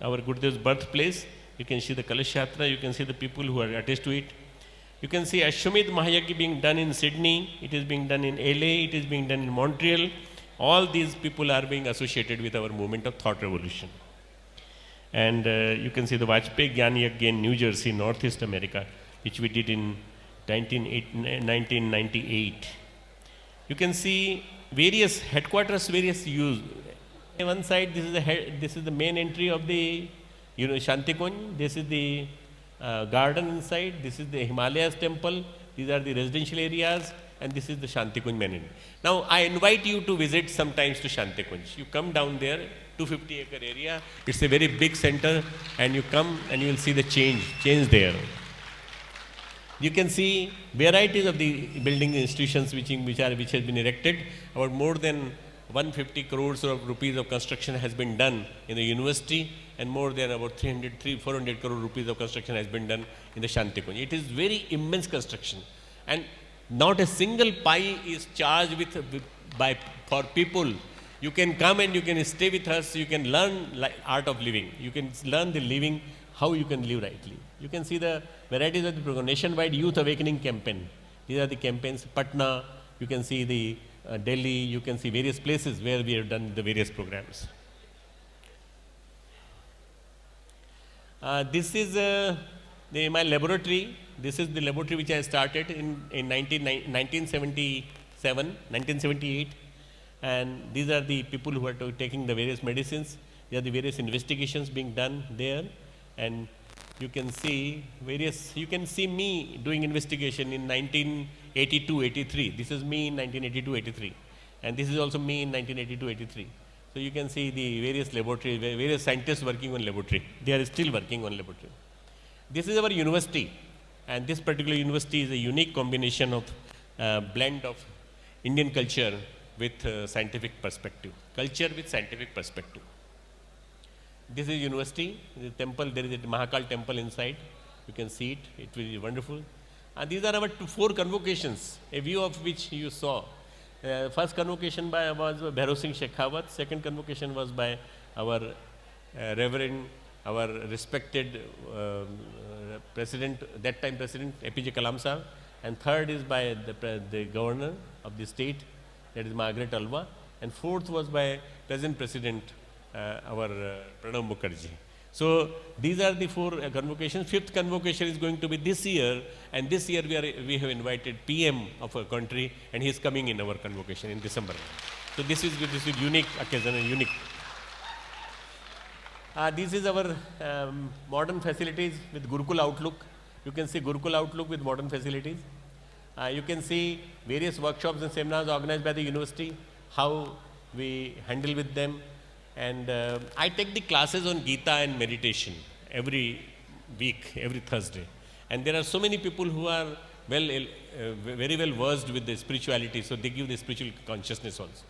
our Gurudev's birthplace. You can see the Kalash Yatra, you can see the people who are attached to it. You can see Ashwamedh Mahayagya being done in Sydney, it is being done in LA, it is being done in Montreal. All these people are being associated with our movement of thought revolution. And you can see the Vajpayee Gyan Yajna in New Jersey, Northeast America, which we did in 1998. You can see various headquarters, various use. On one side, this is the main entry of the Shantikunj. This is the garden inside. This is the Himalayas temple. These are the residential areas, and this is the Shantikunj main entry. Now, I invite you to visit sometimes to Shantikunj. You come down there, 250-acre area. It's a very big center, and you come and you will see the change there. You can see varieties of the building institutions which has been erected. About more than 150 crores of rupees of construction has been done in the university, and more than about 400 crore rupees of construction has been done in the Shantikunj. It is very immense construction, and not a single pie is charged for people. You can come and you can stay with us. You can learn art of living. You can learn the living, how you can live rightly. You can see the varieties of the program. Nationwide Youth Awakening Campaign. These are the campaigns. Patna, you can see the Delhi, you can see various places where we have done the various programs. This is my laboratory. This is the laboratory which I started in 1977, 1978. And these are the people who are taking the various medicines. There are the various investigations being done there. And you can see me doing investigation in 1982-83. This is me in 1982-83. And this is also me in 1982-83. So you can see the various laboratories, various scientists working on laboratory. They are still working on laboratory. This is our university. And this particular university is a unique combination of blend of Indian culture with scientific perspective. Culture with scientific perspective. This is university, the temple, there is a Mahakal temple inside. You can see it, it will be wonderful. And these are our 4 convocations, a view of which you saw. First convocation was Bhairav Singh Shekhawat, second convocation was by our Reverend, our respected President, that time President APJ Kalam Sahab, and third is by the Governor of the state, that is Margaret Alva, and fourth was by present President our Pranav Mukherjee. So these are the 4 convocations. 5th convocation is going to be this year, and this year we have invited PM of our country, and he is coming in our convocation in December. So this is unique occasion and unique. This is our modern facilities with Gurukul Outlook. You can see Gurukul Outlook with modern facilities. You can see various workshops and seminars organized by the university, how we handle with them. And I take the classes on Gita and meditation every week, every Thursday. And there are so many people who are very well versed with the spirituality, so they give the spiritual consciousness also.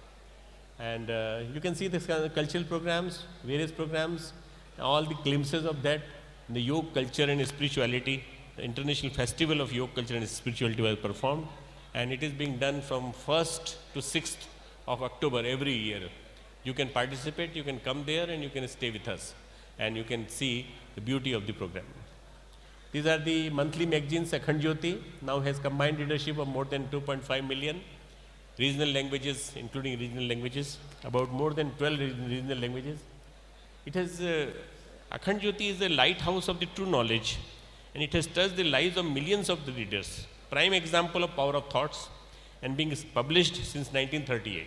And you can see the cultural programs, various programs, all the glimpses of that, the yoga culture and spirituality. The International Festival of Yoga Culture and Spirituality was performed, and it is being done from 1st to 6th of October every year. You can participate, you can come there and you can stay with us and you can see the beauty of the program. These are the monthly magazines. Akhand Jyoti now has combined readership of more than 2.5 million. Regional languages, including regional languages, about more than 12 regional languages. It has, Akhand Jyoti is a lighthouse of the true knowledge, and it has touched the lives of millions of the readers. Prime example of power of thoughts, and being published since 1938,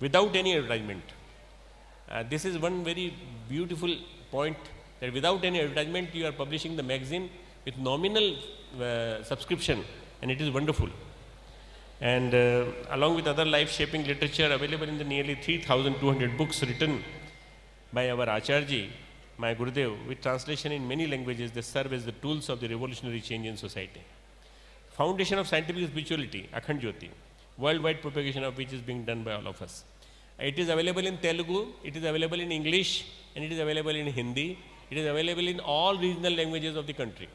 without any advertisement. This is one very beautiful point, that without any advertisement you are publishing the magazine with nominal subscription, and it is wonderful. And along with other life-shaping literature available in the nearly 3,200 books written by our Acharji, my Gurudev, with translation in many languages, they serve as the tools of the revolutionary change in society. Foundation of scientific spirituality, Akhand Jyoti, worldwide propagation of which is being done by all of us. It is available in Telugu, it is available in English, and it is available in Hindi. It is available in all regional languages of the country.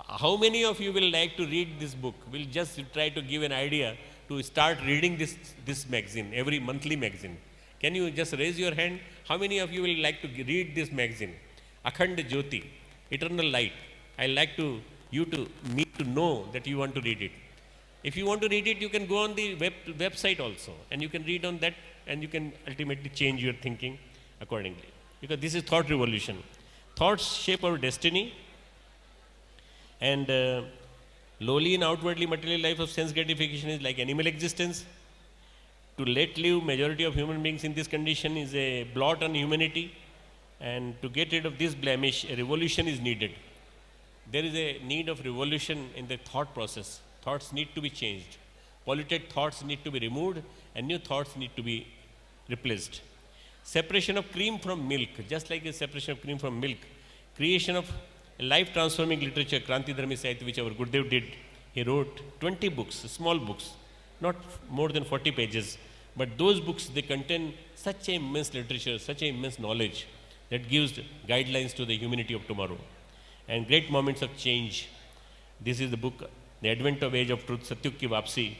How many of you will like to read this book? We'll just try to give an idea to start reading this magazine, every monthly magazine. Can you just raise your hand? How many of you will like to read this magazine? Akhand Jyoti, Eternal Light. I like you to know that you want to read it. If you want to read it, you can go on the website also, and you can read on that, and you can ultimately change your thinking accordingly. Because this is thought revolution. Thoughts shape our destiny, and lowly and outwardly material life of sense gratification is like animal existence. To let live majority of human beings in this condition is a blot on humanity, and to get rid of this blemish, a revolution is needed. There is a need of revolution in the thought process. Thoughts need to be changed. Polluted thoughts need to be removed, and new thoughts need to be replaced. Separation of cream from milk, just like a separation of cream from milk. Creation of a life-transforming literature, Kranti Dharmi Sahitya, which our Gurudev did. He wrote 20 books, small books, not more than 40 pages. But those books, they contain such a immense literature, such a immense knowledge that gives guidelines to the humanity of tomorrow. And great moments of change. This is the book, The Advent of Age of Truth, Satyug Ki Vapsi.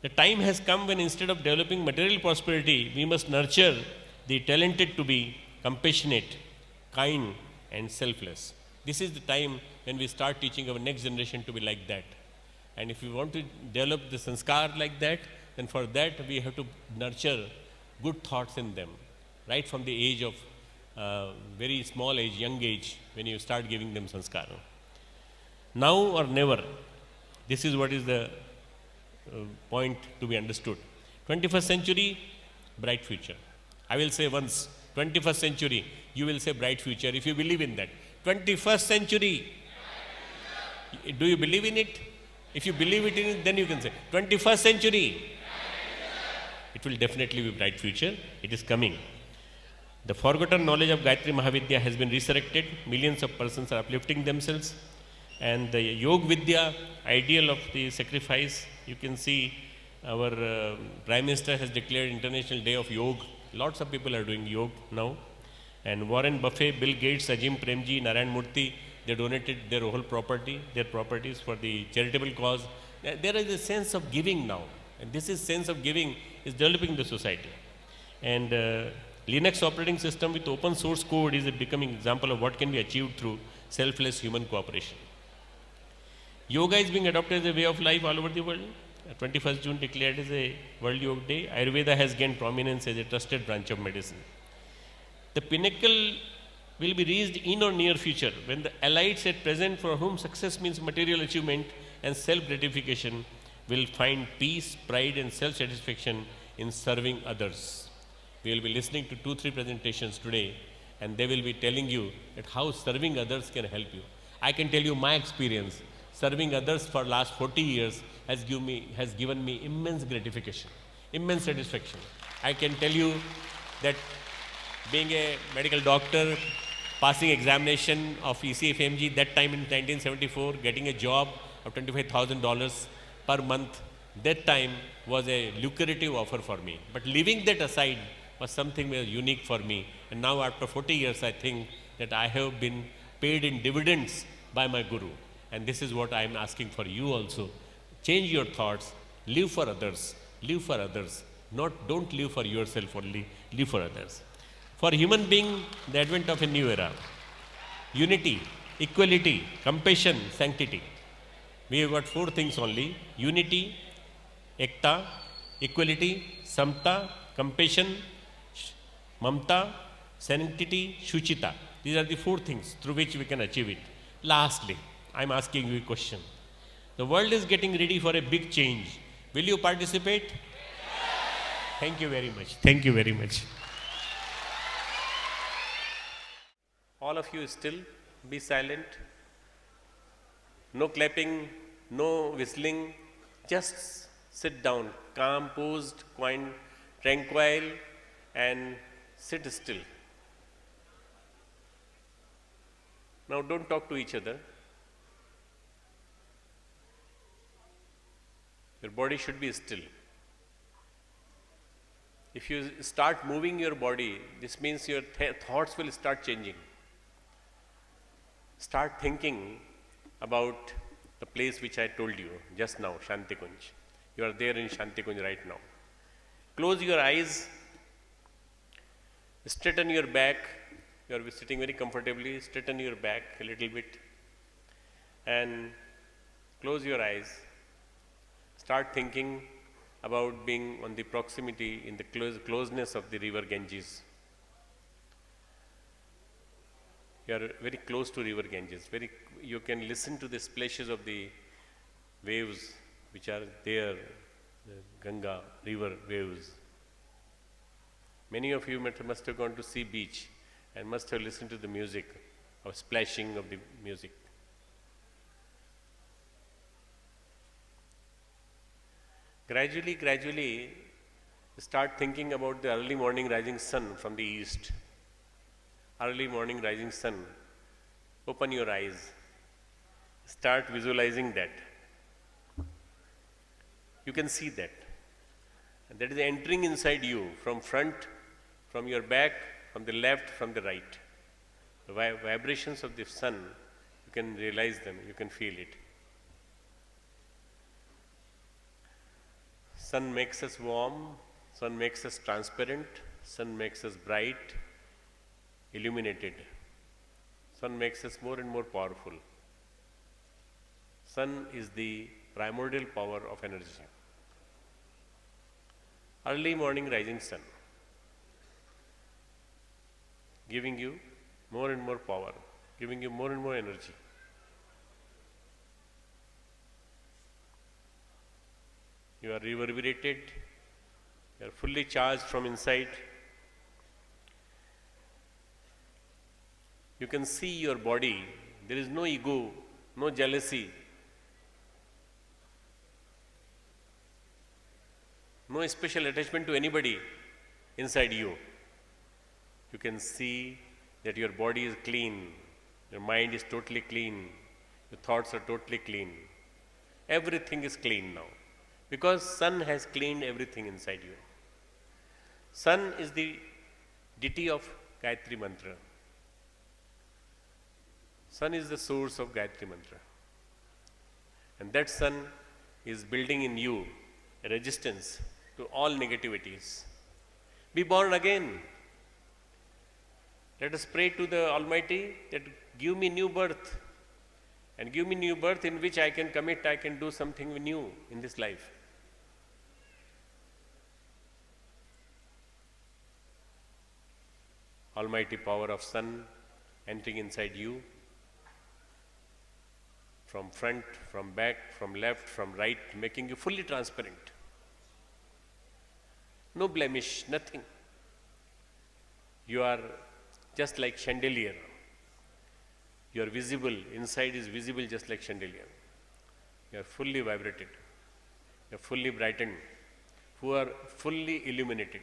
The time has come when instead of developing material prosperity, we must nurture the talented to be compassionate, kind, and selfless. This is the time when we start teaching our next generation to be like that. And if we want to develop the sanskar like that, then for that we have to nurture good thoughts in them, right from the age of very small age, young age, when you start giving them sanskar. Now or never, this is what is the point to be understood. 21st century, bright future. I will say once, 21st century, you will say bright future if you believe in that. 21st century. Do you believe in it? If you believe it in it, then you can say 21st century. It will definitely be bright future. It is coming. The forgotten knowledge of Gayatri Mahavidya has been resurrected. Millions of persons are uplifting themselves. And the Yog Vidya, ideal of the sacrifice, you can see our Prime Minister has declared International Day of Yoga. Lots of people are doing yoga now. And Warren Buffett, Bill Gates, Ajim Premji, Narayan Murthy, they donated their whole property, their properties for the charitable cause. There is a sense of giving now. And this is sense of giving is developing the society. And Linux operating system with open source code is a becoming example of what can be achieved through selfless human cooperation. Yoga is being adopted as a way of life all over the world. 21st June declared as a World Yoga Day. Ayurveda has gained prominence as a trusted branch of medicine. The pinnacle will be reached in or near future when the elites at present, for whom success means material achievement and self-gratification, will find peace, pride and self-satisfaction in serving others. We will be listening to 2-3 presentations today, and they will be telling you that how serving others can help you. I can tell you my experience. Serving others for last 40 years has given me immense gratification, immense satisfaction. I can tell you that being a medical doctor, passing examination of ECFMG that time in 1974, getting a job of $25,000 per month, that time was a lucrative offer for me. But leaving that aside was something very unique for me. And now after 40 years, I think that I have been paid in dividends by my Guru. And this is what I am asking for you also. Change your thoughts, live for others, Don't live for yourself only, live for others. For human being, the advent of a new era. Unity, equality, compassion, sanctity. We have got 4 things only: unity, ekta, equality, samta, compassion, mamta, sanctity, shuchita. These are the 4 things through which we can achieve it. Lastly, I am asking you a question. The world is getting ready for a big change. Will you participate? Thank you very much. Thank you very much. All of you still be silent. No clapping, no whistling. Just sit down, calm, posed, quiet, tranquil, and sit still. Now don't talk to each other. Your body should be still. If you start moving your body, this means your thoughts will start changing. Start thinking about the place which I told you just now, Shantikunj. You are there in Shantikunj right now. Close your eyes, straighten your back. You are sitting very comfortably, straighten your back a little bit and close your eyes. Start thinking about being on the proximity, in the closeness of the river Ganges. You are very close to river Ganges. You can listen to the splashes of the waves which are there, the Ganga river waves. Many of you must have gone to sea beach and must have listened to the music, of splashing of the music. Gradually, start thinking about the early morning rising sun from the east. Early morning rising sun. Open your eyes. Start visualizing that. You can see that. And that is entering inside you from front, from your back, from the left, from the right. The vibrations of the sun, you can realize them, you can feel it. Sun makes us warm, sun makes us transparent, sun makes us bright, illuminated. Sun makes us more and more powerful. Sun is the primordial power of energy. Early morning rising sun, giving you more and more power, giving you more and more energy. You are reverberated, you are fully charged from inside. You can see your body, there is no ego, no jealousy, no special attachment to anybody inside you. You can see that your body is clean, your mind is totally clean, your thoughts are totally clean. Everything is clean now, because sun has cleaned everything inside you. Sun is the deity of Gayatri Mantra. Sun is the source of Gayatri Mantra. And that sun is building in you a resistance to all negativities. Be born again. Let us pray to the Almighty that give me new birth, and give me new birth in which I can commit, I can do something new in this life. Almighty power of sun entering inside you, from front, from back, from left, from right, making you fully transparent. No blemish, nothing. You are just like chandelier. You are visible, inside is visible just like chandelier. You are fully vibrated. You are fully brightened. You are fully illuminated.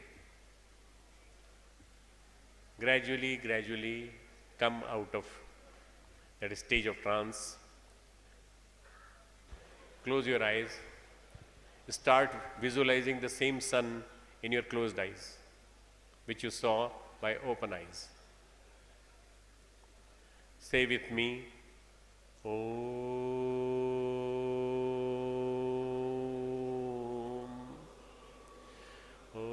Gradually come out of that stage of trance. Close your eyes. Start visualizing the same sun in your closed eyes, which you saw by open eyes. Say with me, Om. Om.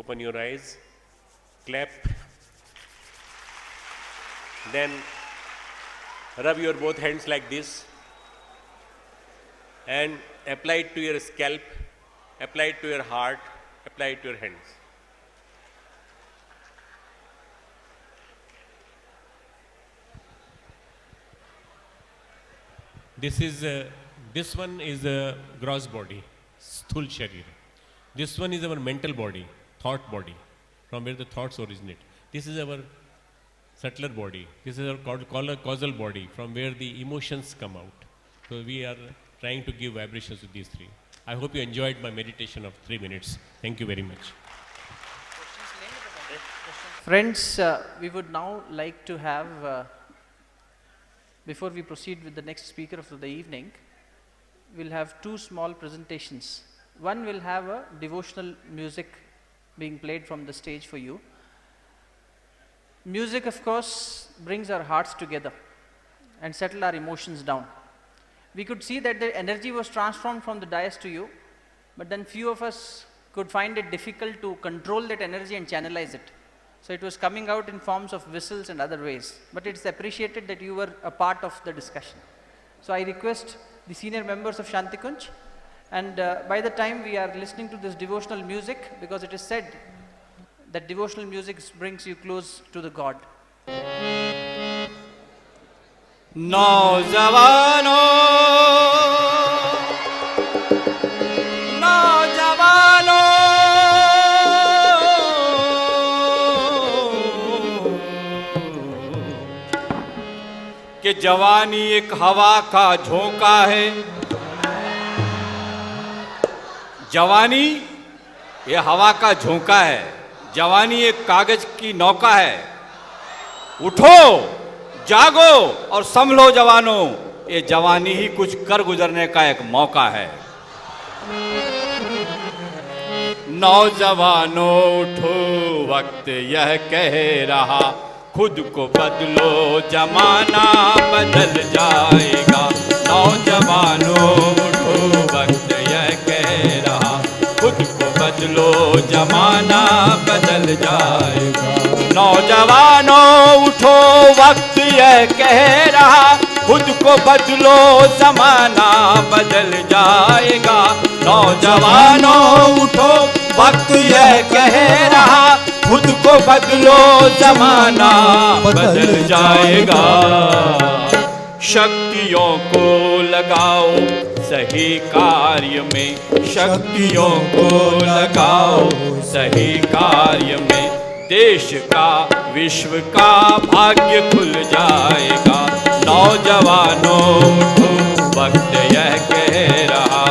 Open your eyes, clap, then rub your both hands like this and apply it to your scalp, apply it to your heart, apply it to your hands. This one is the gross body, sthul sharir. This one is our mental body, thought body, from where the thoughts originate. This is our subtler body. This is our causal body, from where the emotions come out. So we are trying to give vibrations to these three. I hope you enjoyed my meditation of 3 minutes. Thank you very much. Friends, we would now like to have, before we proceed with the next speaker of the evening, we'll have 2 small presentations. One will have a devotional music being played from the stage for you. Music, of course, brings our hearts together and settle our emotions down. We could see that the energy was transformed from the dais to you, but then few of us could find it difficult to control that energy and channelize it. So it was coming out in forms of whistles and other ways, but it's appreciated that you were a part of the discussion. So I request the senior members of Shantikunj, and by the time we are listening to this devotional music, because it is said that devotional music brings you close to the God. नौजवानों नौजवानों कि जवानी एक हवा का झोंका है। जवानी ये हवा का झोंका है। जवानी एक कागज की नौका है। उठो, जागो और संभलो जवानों, ये जवानी ही कुछ कर गुजरने का एक मौका है। नौजवानों उठो, वक्त यह कह रहा, खुद को बदलो, जमाना बदल जाएगा। नौजवानों उठो, वक्त यह कह रहा, खुद को बदलो, जमाना बदल जाएगा। नौजवानों उठो, वक्त यह कह रहा, खुद को बदलो, जमाना बदल जाएगा। नौजवानों उठो, वक्त यह कह रहा, खुद को बदलो, जमाना बदल जाएगा। शक्तियों को लगाओ सही कार्य में, शक्तियों को लगाओ सही कार्य में, देश का विश्व का भाग्य खुल जाएगा। नौजवानों उठो, वक्त यह कह रहा।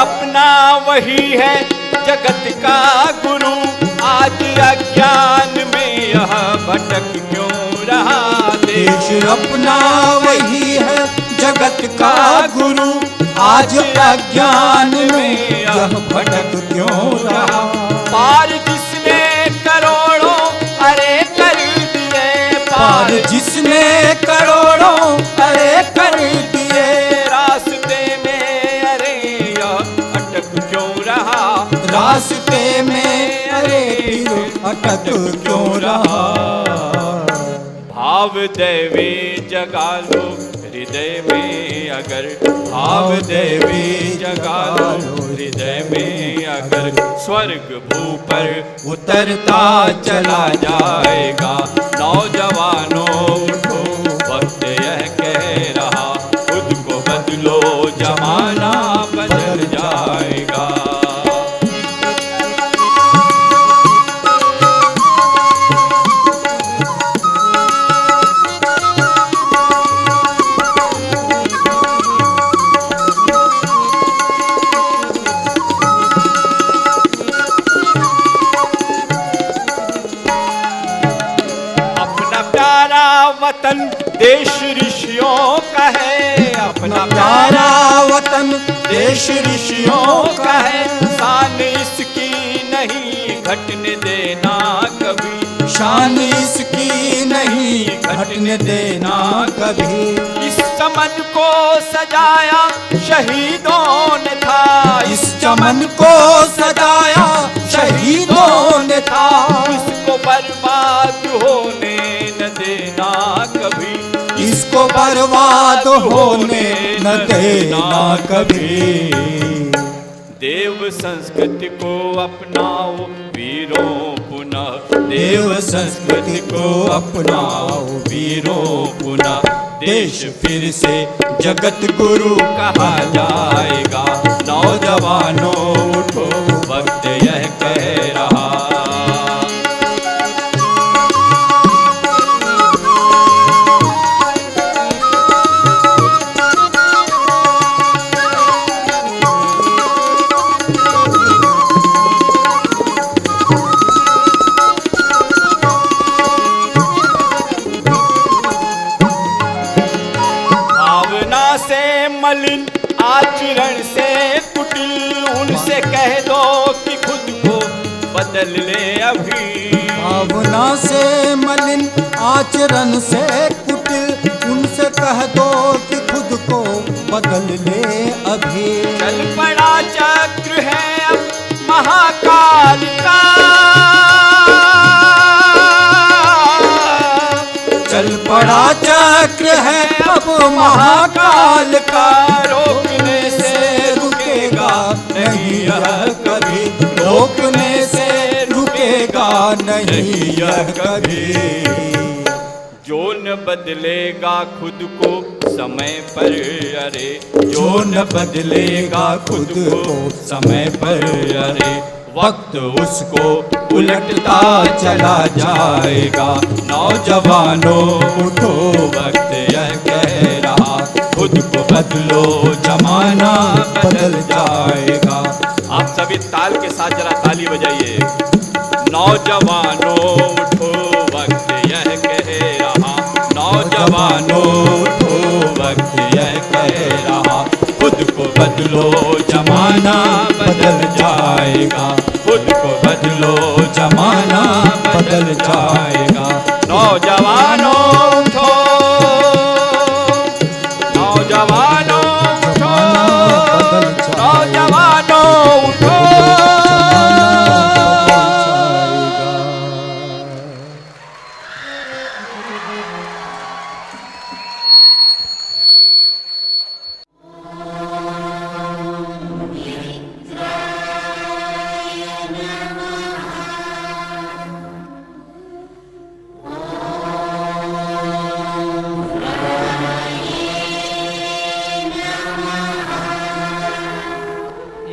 अपना वही है जगत का गुरु, आज अज्ञान में यह भटक क्यों रहा। देश अपना वही है जगत का गुरु, आज अज्ञान में यह भटक क्यों रहा। पार जिसने करोड़ों अरे कर दिए, पार जिसने करोड़ों अरे कर दिए, रास्ते में अरे यह अटक क्यों रहा। रास्ते में अरे फिर अटक क्यों रहा। भाव दैवी जगा लो हृदय में अगर, भाव दैवी जगा लो हृदय में अगर, स्वर्ग भू पर उतरता चला जाएगा। नौजवानों उठो, वक्त यह कह रहा, खुद को बदलो, जमाना बदल जाएगा। वतन देश ऋषियों का है, अपना प्यारा वतन देश ऋषियों का है, शान इसकी नहीं घटने देना कभी, शान इसकी नहीं घटने देना कभी। इस चमन को सजाया शहीदों ने था, इस चमन को सजाया शहीदों ने था, इसको बर्बाद होने न देना कभी, इसको बर्बाद होने न देना कभी। देव संस्कृति को अपनाओ वीरों पुनः, देव संस्कृति को अपनाओ वीरों पुनः, देश फिर से जगत गुरु कहा जाएगा। नौजवानों उठो वक्त यह कह रहा। मलिन आचरण से कुटिल, उनसे कह दो कि खुद को बदल ले अभी। भावना से मलिन आचरण से कुटिल, उनसे कह दो कि खुद को बदल ले अभी। चल पड़ा चक्र है अब महाकाल का, चल पड़ा चक्र है अब महाकाल का, रोकने से रुकेगा नहीं यह कभी, रोकने से रुकेगा नहीं यह कभी। जो न बदलेगा खुद को समय पर, अरे जो न बदलेगा खुद को समय पर, अरे वक्त उसको उलटता चला जाएगा। नौजवानों उठो वक्त यह कह रहा, खुद को बदलो जमाना बदल जाएगा। आप सभी ताल के साथ जरा ताली बजाइए। नौजवानों उठो वक्त यह कह रहा, नौजवानों उठो वक्त यह कह रहा, खुद को बदलो जमाना बदल जाएगा। खुद को बदलो जमाना बदल जाएगा। नौजवानों उठो, नौजवानों उठो, नौजवानों उठो।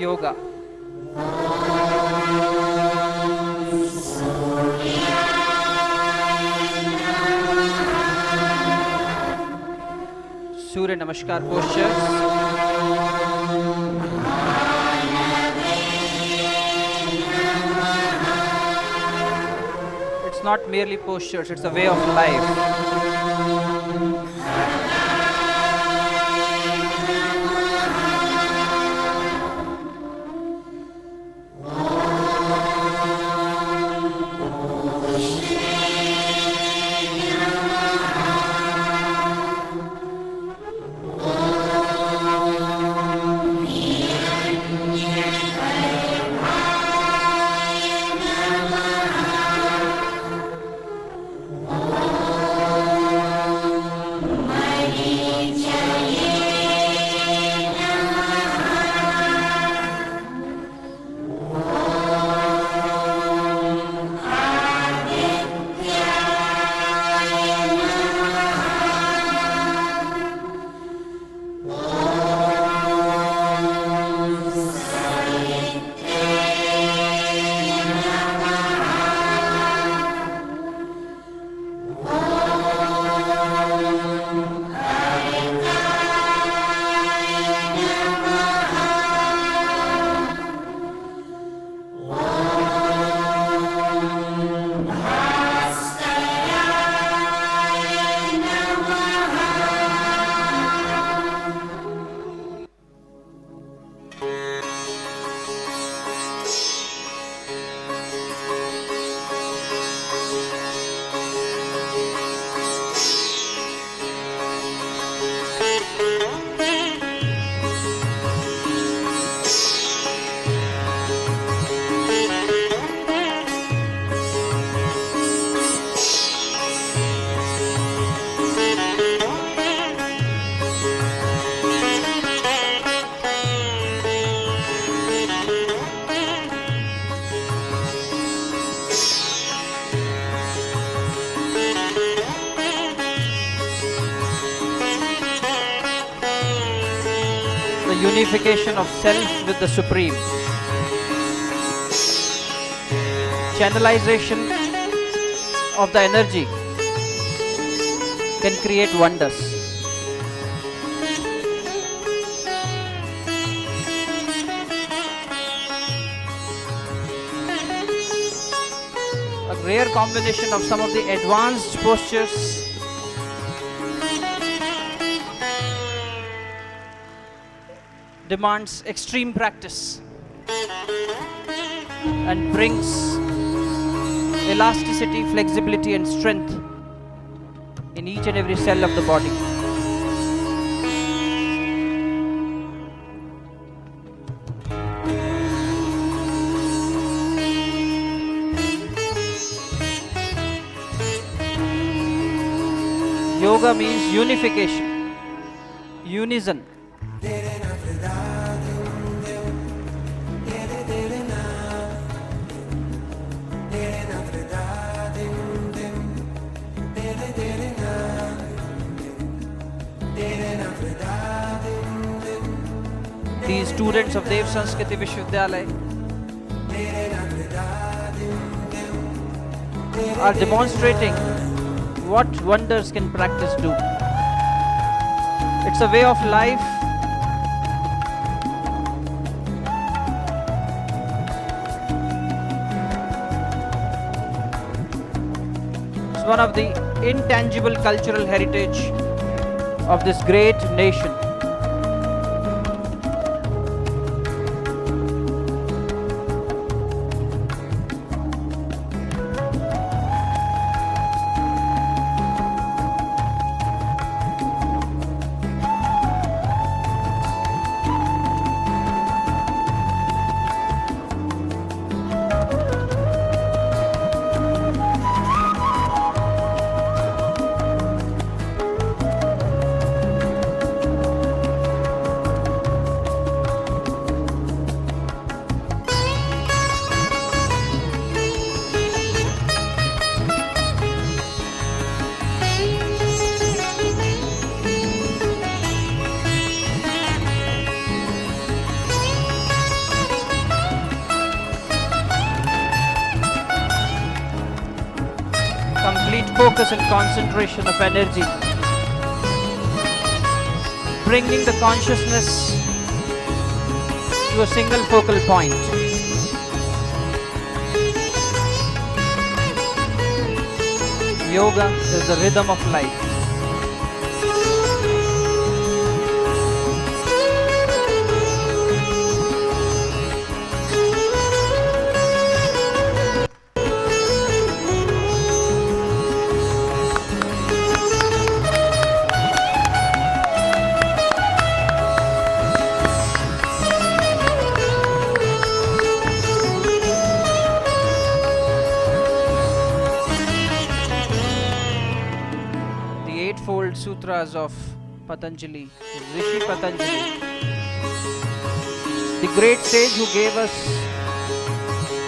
Yoga. Surya Namaskar postures. It's not merely postures, it's a way of life. unification of self with the Supreme. Channelization of the energy can create wonders. A rare combination of some of the advanced postures demands extreme practice and brings elasticity, flexibility and strength in each and every cell of the body. Yoga means unification, unison. These students of Sanskriti Vishwavidyalaya are demonstrating what wonders can practice do. It's a way of life. It's one of the intangible cultural heritage of this great nation. Complete focus and concentration of energy, bringing the consciousness to a single focal point. Yoga is the rhythm of life. Eightfold Sutras of Patanjali, Rishi Patanjali, the great sage who gave us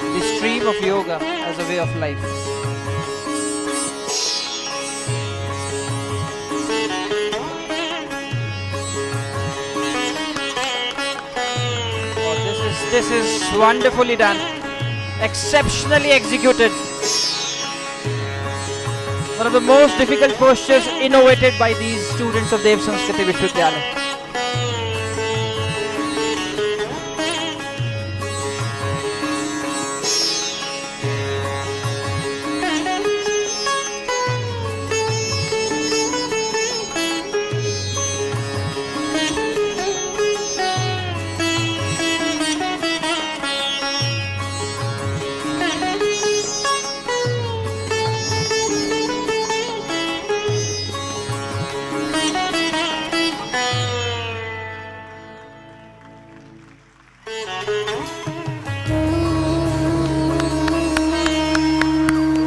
the stream of yoga as a way of life. Oh, this is wonderfully done, exceptionally executed. One of the most difficult postures innovated by these students of Sanskriti Vishwavidyalaya.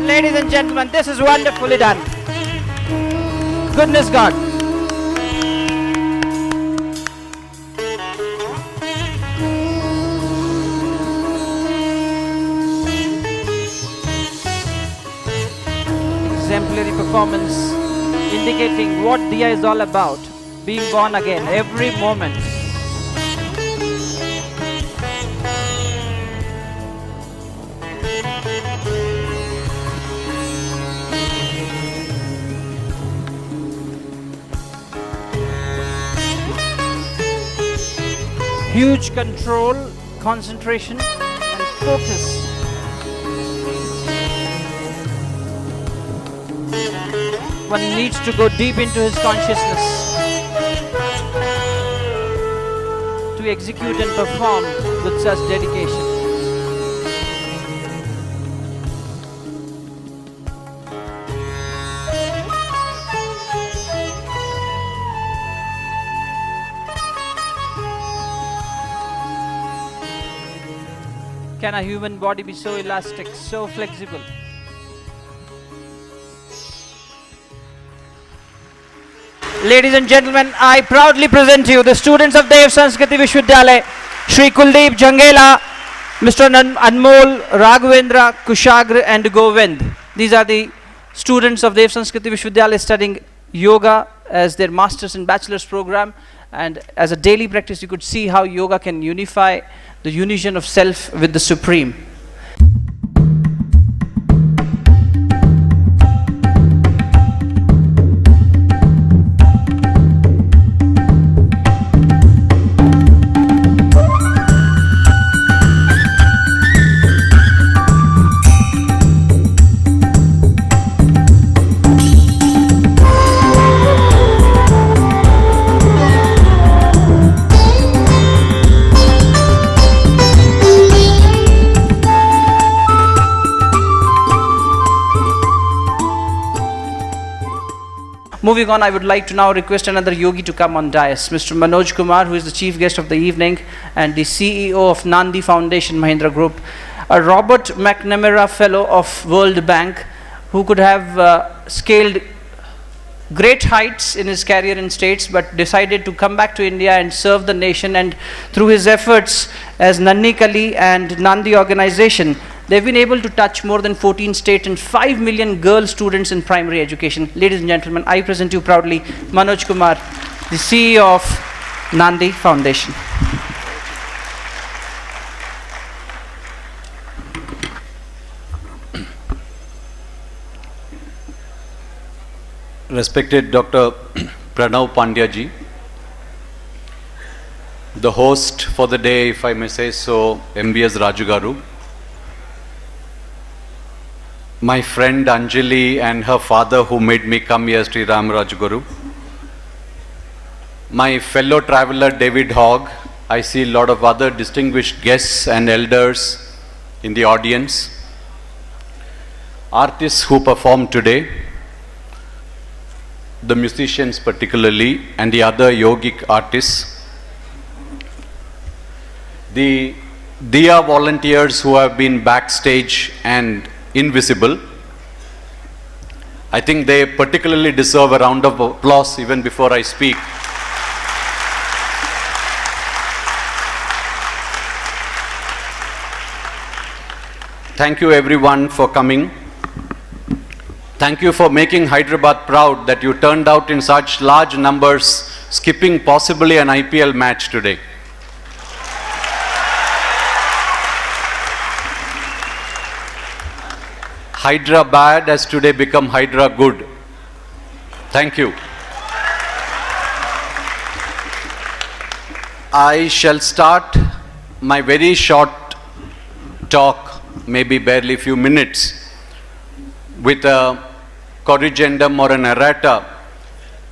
Ladies and gentlemen, this is wonderfully done. Goodness God. Exemplary performance indicating what Diya is all about. Being born again every moment. huge control, concentration and focus. One needs to go deep into his consciousness to execute and perform with such dedication. Can a human body be so elastic, so flexible? Ladies and gentlemen, I proudly present to you the students of Dev Sanskriti Vishwavidyalaya, Shri Kuldeep Jangela, Mr. Anmol, Raghavendra, Kushagra and Govind. These are the students of Dev Sanskriti Vishwavidyalaya studying yoga as their master's and bachelor's program, and as a daily practice you could see how yoga can unify the unition of self with the supreme. Moving on, I would like to now request another yogi to come on dais, Mr. Manoj Kumar, who is the chief guest of the evening and the CEO of Nandi Foundation Mahindra Group, a Robert McNamara Fellow of World Bank, who could have scaled great heights in his career in States, but decided to come back to India and serve the nation, and through his efforts as Nanni Kali and Nandi organization, they've been able to touch more than 14 states and 5 million girl students in primary education. Ladies and gentlemen, I present you proudly Manoj Kumar, the CEO of Nandi Foundation. Respected Dr. Pranav Pandya ji, the host for the day, if I may say so, MBS Rajugaru, my friend Anjali and her father who made me come here, Sri Ram Rajguru, my fellow traveler David Hogg, I see a lot of other distinguished guests and elders in the audience, artists who perform today, the musicians particularly, and the other yogic artists, the Diya volunteers who have been backstage and invisible. I think they particularly deserve a round of applause even before I speak. Thank you everyone for coming. Thank you for making Hyderabad proud that you turned out in such large numbers, skipping possibly an IPL match today. Hyderabad has today become Hydra good. Thank you. I shall start my very short talk, maybe barely a few minutes, with a corrigendum or an errata.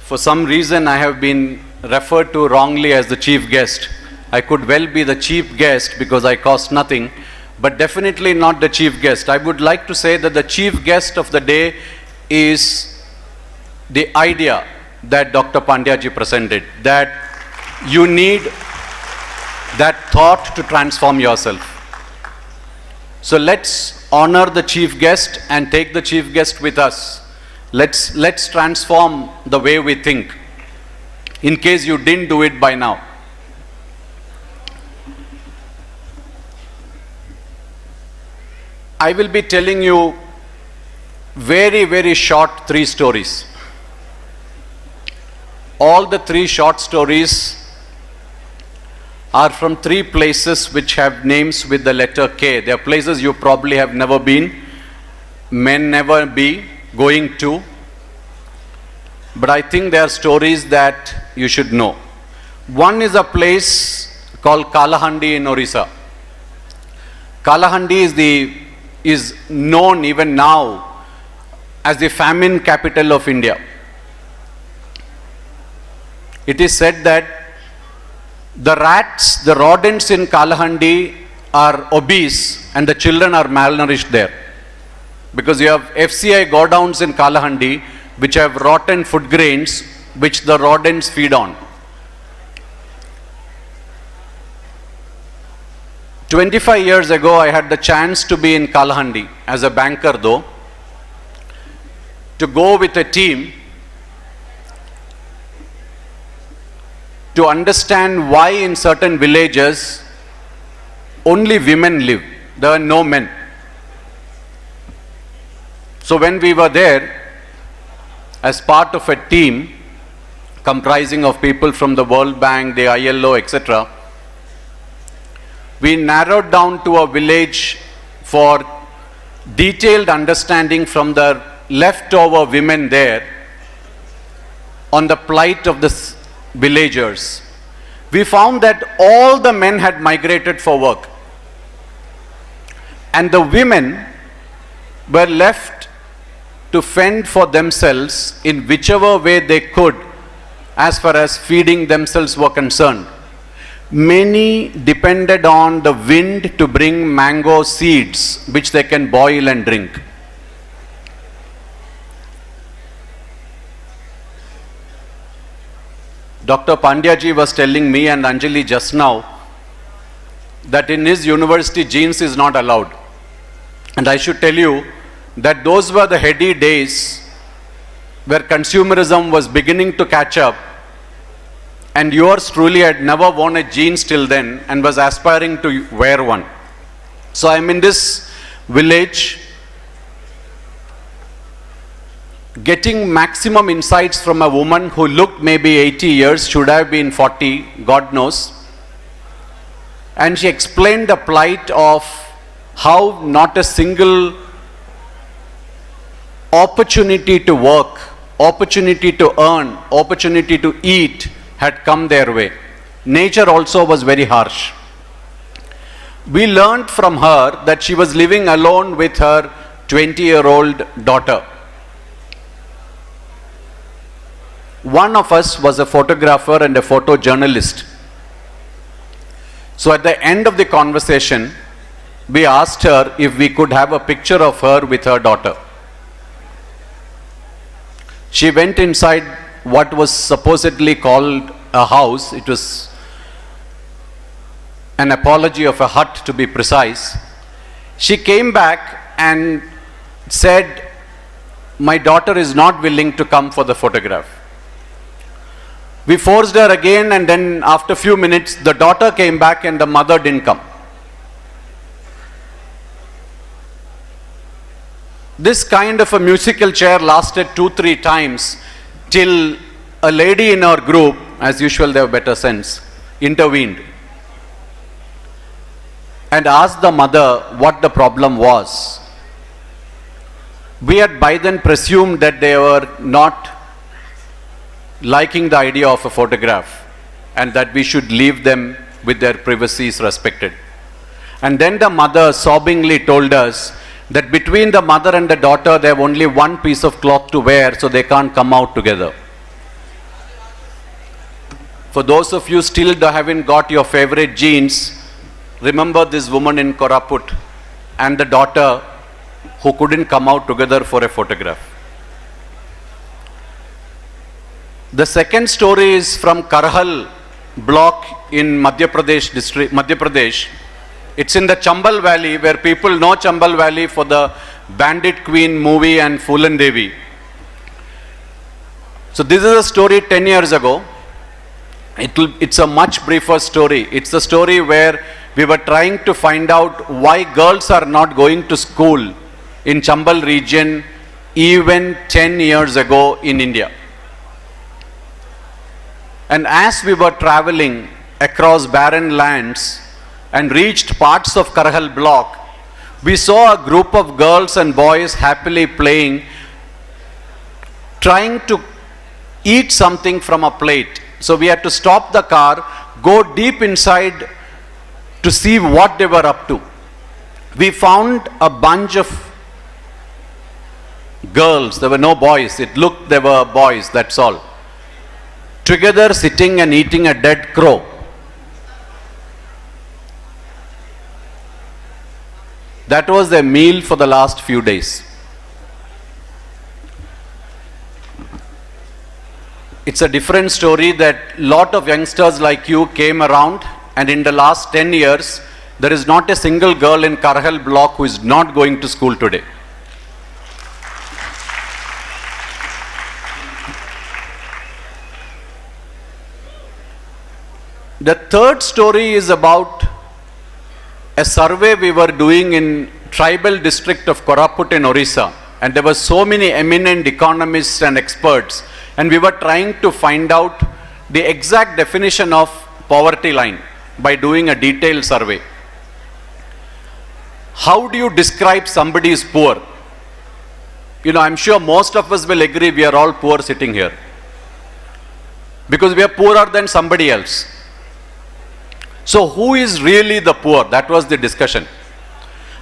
For some reason I have been referred to wrongly as the chief guest. I could well be the chief guest because I cost nothing, but definitely not the chief guest. I would like to say that the chief guest of the day is the idea that Dr. Pandya ji presented, that you need that thought to transform yourself. So let's honor the chief guest and take the chief guest with us. Let's transform the way we think, in case you didn't do it by now. I will be telling you very, very short 3 stories. All the 3 short stories are from 3 places which have names with the letter K. They are places you probably have never been, may never be going to, but I think they are stories that you should know. One is a place called Kalahandi in Orissa. Kalahandi is known even now as the famine capital of India. It is said that the rats, the rodents in Kalahandi are obese and the children are malnourished there. Because you have FCI godowns in Kalahandi which have rotten food grains which the rodents feed on. 25 years ago, I had the chance to be in Kalahandi as a banker though, to go with a team to understand why in certain villages only women live. There are no men. So when we were there, as part of a team comprising of people from the World Bank, the ILO, etc., we narrowed down to a village for detailed understanding from the leftover women there on the plight of the villagers. We found that all the men had migrated for work and the women were left to fend for themselves in whichever way they could as far as feeding themselves were concerned. Many depended on the wind to bring mango seeds which they can boil and drink. Dr. Pandya ji was telling me and Anjali just now that in his university jeans is not allowed. And I should tell you that those were the heady days where consumerism was beginning to catch up, and yours truly had never worn a jeans till then and was aspiring to wear one. So I'm in this village getting maximum insights from a woman who looked maybe 80 years, should have been 40, God knows. And she explained the plight of how not a single opportunity to work, opportunity to earn, opportunity to eat had come their way. Nature also was very harsh. We learned from her that she was living alone with her 20-year-old daughter. One of us was a photographer and a photojournalist. So at the end of the conversation, we asked her if we could have a picture of her with her daughter. She went inside what was supposedly called a house. It was an apology of a hut, to be precise. She came back and said, "My daughter is not willing to come for the photograph." We forced her again, and then after a few minutes, the daughter came back and the mother didn't come. This kind of a musical chair lasted 2-3 times till a lady in our group, as usual they have better sense, intervened and asked the mother what the problem was. We had by then presumed that they were not liking the idea of a photograph and that we should leave them with their privacies respected. And then the mother sobbingly told us that between the mother and the daughter they have only one piece of cloth to wear, so they can't come out together. For those of you still haven't got your favorite jeans, remember this woman in Koraput and the daughter who couldn't come out together for a photograph. The second story is from Karhal block in Madhya Pradesh district, Madhya Pradesh. It's in the Chambal Valley, where people know Chambal Valley for the Bandit Queen movie and Phulan Devi. So this is a story 10 years ago. It's a much briefer story. It's the story where we were trying to find out why girls are not going to school in Chambal region even 10 years ago in India. And as we were traveling across barren lands and reached parts of Karhal block, we saw a group of girls and boys happily playing, trying to eat something from a plate. So we had to stop the car, go deep inside to see what they were up to. We found a bunch of girls, there were no boys, it looked there were boys, that's all, together sitting and eating a dead crow. That was their meal for the last few days. It's a different story that lot of youngsters like you came around, and in the last 10 years, there is not a single girl in Karhal block who is not going to school today. The third story is about a survey we were doing in tribal district of Koraput in Orissa, and there were so many eminent economists and experts, and we were trying to find out the exact definition of poverty line by doing a detailed survey. How do you describe somebody is poor? You know, I'm sure most of us will agree we are all poor sitting here, because we are poorer than somebody else. So who is really the poor? That was the discussion.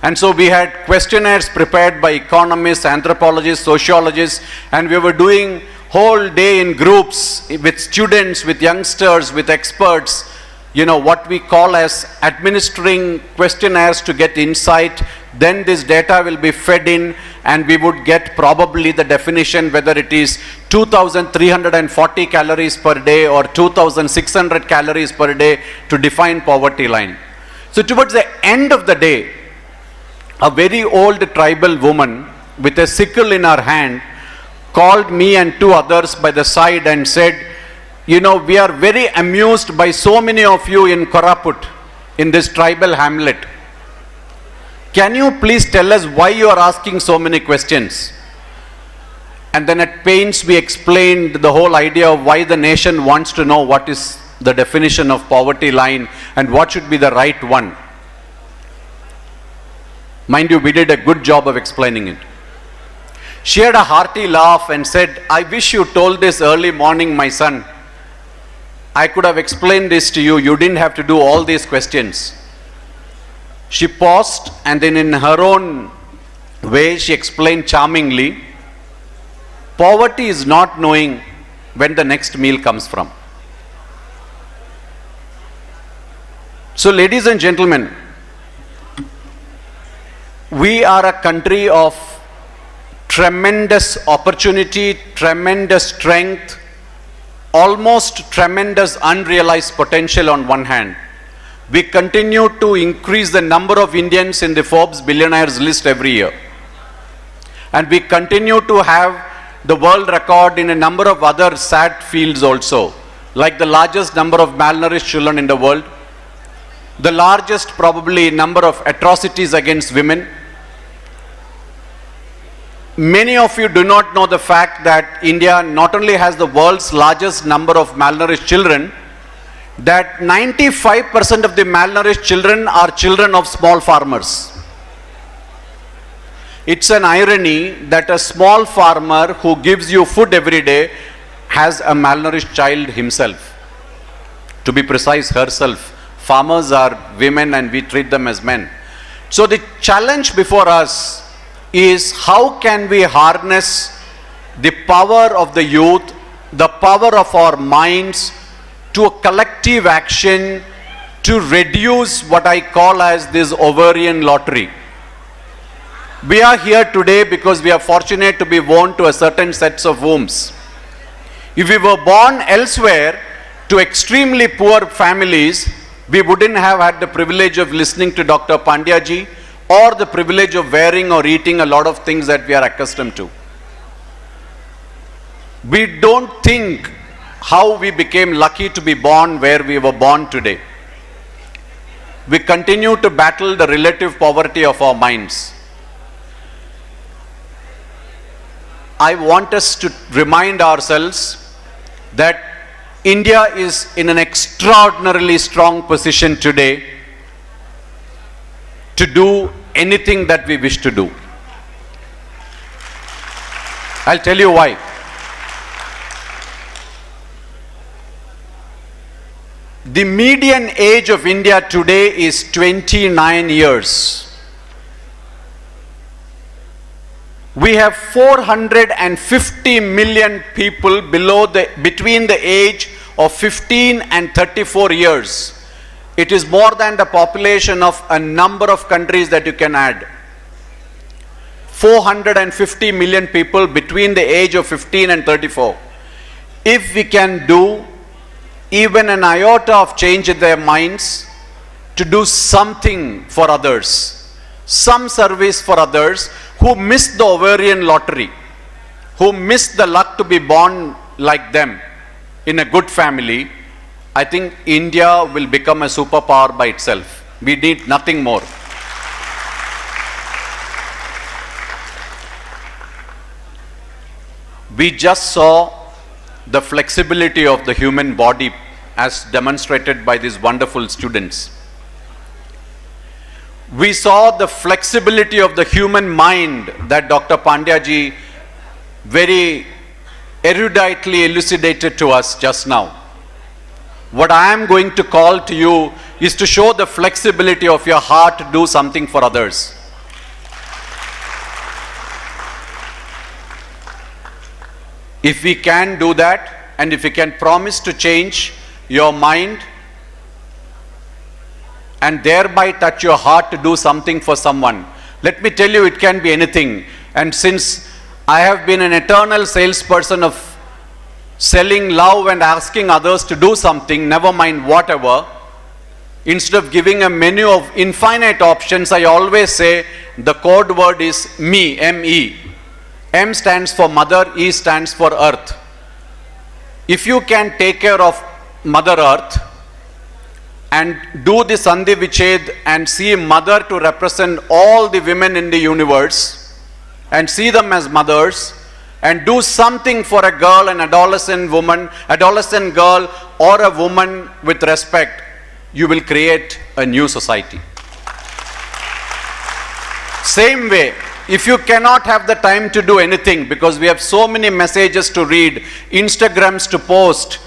And so we had questionnaires prepared by economists, anthropologists, sociologists, and we were doing whole day in groups with students, with youngsters, with experts, you know, what we call as administering questionnaires to get insight. Then this data will be fed in, and we would get probably the definition, whether it is 2,340 calories per day or 2,600 calories per day to define poverty line. So towards the end of the day, a very old tribal woman with a sickle in her hand called me and two others by the side and said, you know, we are very amused by so many of you in Koraput, in this tribal hamlet. Can you please tell us why you are asking so many questions? And then at pains we explained the whole idea of why the nation wants to know what is the definition of poverty line and what should be the right one. Mind you, we did a good job of explaining it. She had a hearty laugh and said, I wish you told this early morning, my son. I could have explained this to you. You didn't have to do all these questions. She paused, and then in her own way she explained charmingly, poverty is not knowing when the next meal comes from. So ladies and gentlemen, we are a country of tremendous opportunity, tremendous strength, almost tremendous unrealized potential on one hand. We continue to increase the number of Indians in the Forbes billionaires list every year. And we continue to have the world record in a number of other sad fields also, like the largest number of malnourished children in the world, the largest probably number of atrocities against women. Many of you do not know the fact that India not only has the world's largest number of malnourished children, that 95% of the malnourished children are children of small farmers. It's an irony that a small farmer who gives you food every day has a malnourished child himself. To be precise, herself. Farmers are women and we treat them as men. So the challenge before us is how can we harness the power of the youth, the power of our minds to a collective action to reduce what I call as this ovarian lottery. We are here today because we are fortunate to be born to a certain sets of wombs. If we were born elsewhere to extremely poor families, we wouldn't have had the privilege of listening to Dr. Pandya ji or the privilege of wearing or eating a lot of things that we are accustomed to. We don't think how we became lucky to be born where we were born today. We continue to battle the relative poverty of our minds. I want us to remind ourselves that India is in an extraordinarily strong position today to do anything that we wish to do. I'll tell you why. The median age of India today is 29 years. We have 450 million people between the age of 15 and 34 years. It is more than the population of a number of countries that you can add. 450 million people between the age of 15 and 34. If we can do even an iota of change in their minds to do something for others, some service for others who missed the ovarian lottery, who missed the luck to be born like them in a good family, I think India will become a superpower by itself. We need nothing more. We just saw the flexibility of the human body as demonstrated by these wonderful students. We saw the flexibility of the human mind that Dr. Pandya ji very eruditely elucidated to us just now. What I am going to call to you is to show the flexibility of your heart to do something for others. If we can do that, and if we can promise to change your mind and thereby touch your heart to do something for someone, let me tell you, it can be anything. And since I have been an eternal salesperson of selling love and asking others to do something, never mind whatever, instead of giving a menu of infinite options, I always say the code word is me, M-E. M stands for mother, E stands for earth. If you can take care of Mother Earth and do the Sandhi Viched and see mother to represent all the women in the universe and see them as mothers and do something for a girl, an adolescent woman, adolescent girl or a woman with respect, you will create a new society. Same way, if you cannot have the time to do anything because we have so many messages to read, Instagrams to post,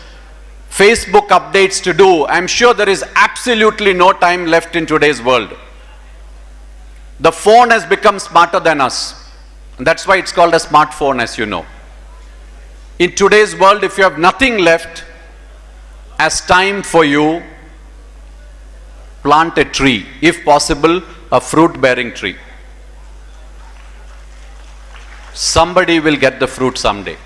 Facebook updates to do, I'm sure there is absolutely no time left in today's world. The phone has become smarter than us. And that's why it's called a smartphone, as you know. In today's world, if you have nothing left as time for you, plant a tree. If possible, a fruit-bearing tree. Somebody will get the fruit someday.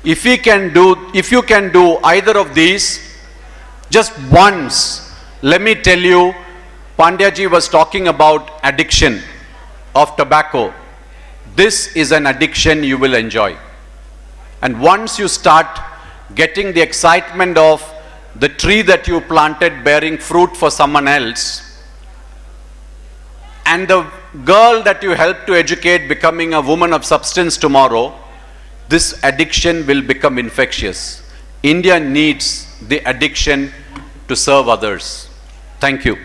If you can do either of these, just once, let me tell you, Pandya ji was talking about addiction of tobacco. This is an addiction you will enjoy. And once you start getting the excitement of the tree that you planted bearing fruit for someone else, and the girl that you help to educate becoming a woman of substance tomorrow, this addiction will become infectious. India needs the addiction to serve others. Thank you.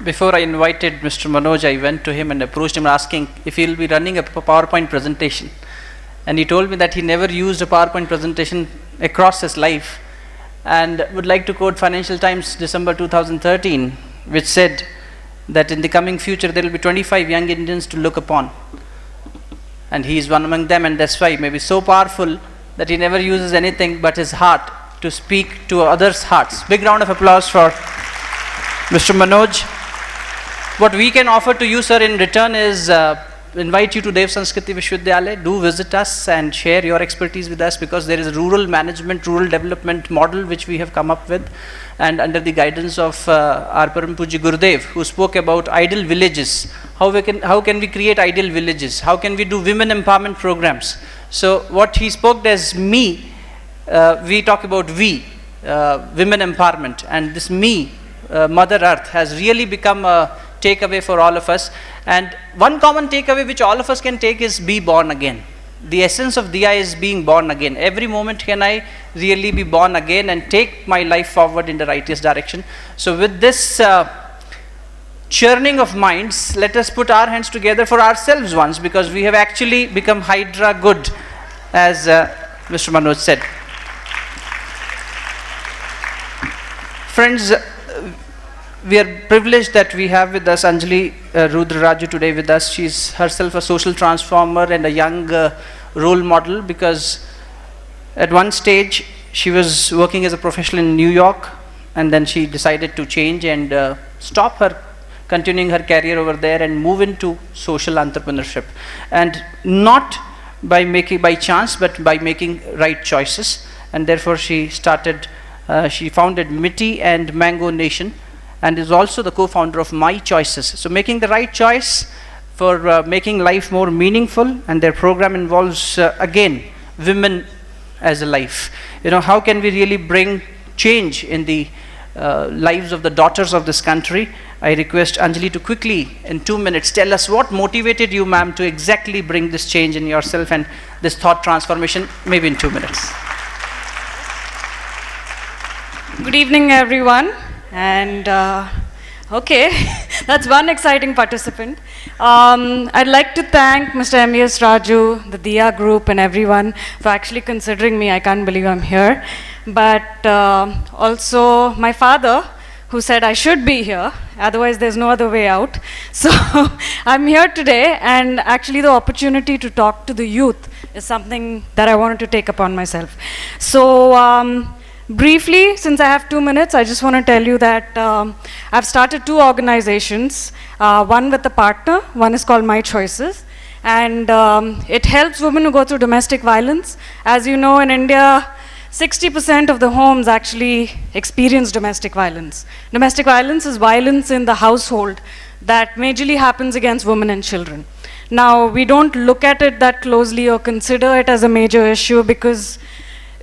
Before I invited Mr. Manoj, I went to him and approached him asking if he will be running a PowerPoint presentation. And he told me that he never used a PowerPoint presentation across his life, and would like to quote Financial Times, December 2013, which said that in the coming future there will be 25 young Indians to look upon. And he is one among them, and that's why he may be so powerful that he never uses anything but his heart to speak to others' hearts. Big round of applause for Mr. Manoj. What we can offer to you, sir, in return is invite you to Sanskriti Vishwavidyalaya. Do visit us and share your expertise with us, because there is a rural management, rural development model which we have come up with, and under the guidance of our Param Puji Gurudev, who spoke about ideal villages. How can we create ideal villages? How can we do women empowerment programs? So what he spoke as me, we talk about we, women empowerment, and this me, Mother Earth, has really become a takeaway for all of us. And one common takeaway which all of us can take is be born again. The essence of Diya is being born again. Every moment can I really be born again and take my life forward in the righteous direction. So with this churning of minds, let us put our hands together for ourselves once, because we have actually become Hydra good, as Mr. Manoj said. Friends, we are privileged that we have with us Anjali Rudraraju today with us. She's herself a social transformer and a young role model, because at one stage she was working as a professional in New York, and then she decided to change and stop continuing her career over there and move into social entrepreneurship, and not by chance, but by making right choices. And therefore she founded Mitti and Mango Nation, and is also the co-founder of My Choices. So making the right choice for making life more meaningful, and their program involves again women as a life. How can we really bring change in the lives of the daughters of this country? I request Anjali to quickly, in 2 minutes, tell us what motivated you, ma'am, to exactly bring this change in yourself and this thought transformation, maybe in 2 minutes. Good evening, everyone. And okay, that's one exciting participant. I'd like to thank Mr. M.S. Raju, the Diya group, and everyone for actually considering me. I can't believe I'm here. But also my father, who said I should be here, otherwise there's no other way out. So I'm here today, and actually the opportunity to talk to the youth is something that I wanted to take upon myself. So briefly, since I have 2 minutes, I just want to tell you that I've started 2 organizations, one with a partner, one is called My Choices, and it helps women who go through domestic violence. As you know, in India, 60% of the homes actually experience domestic violence. Domestic violence is violence in the household that majorly happens against women and children. Now, we don't look at it that closely or consider it as a major issue because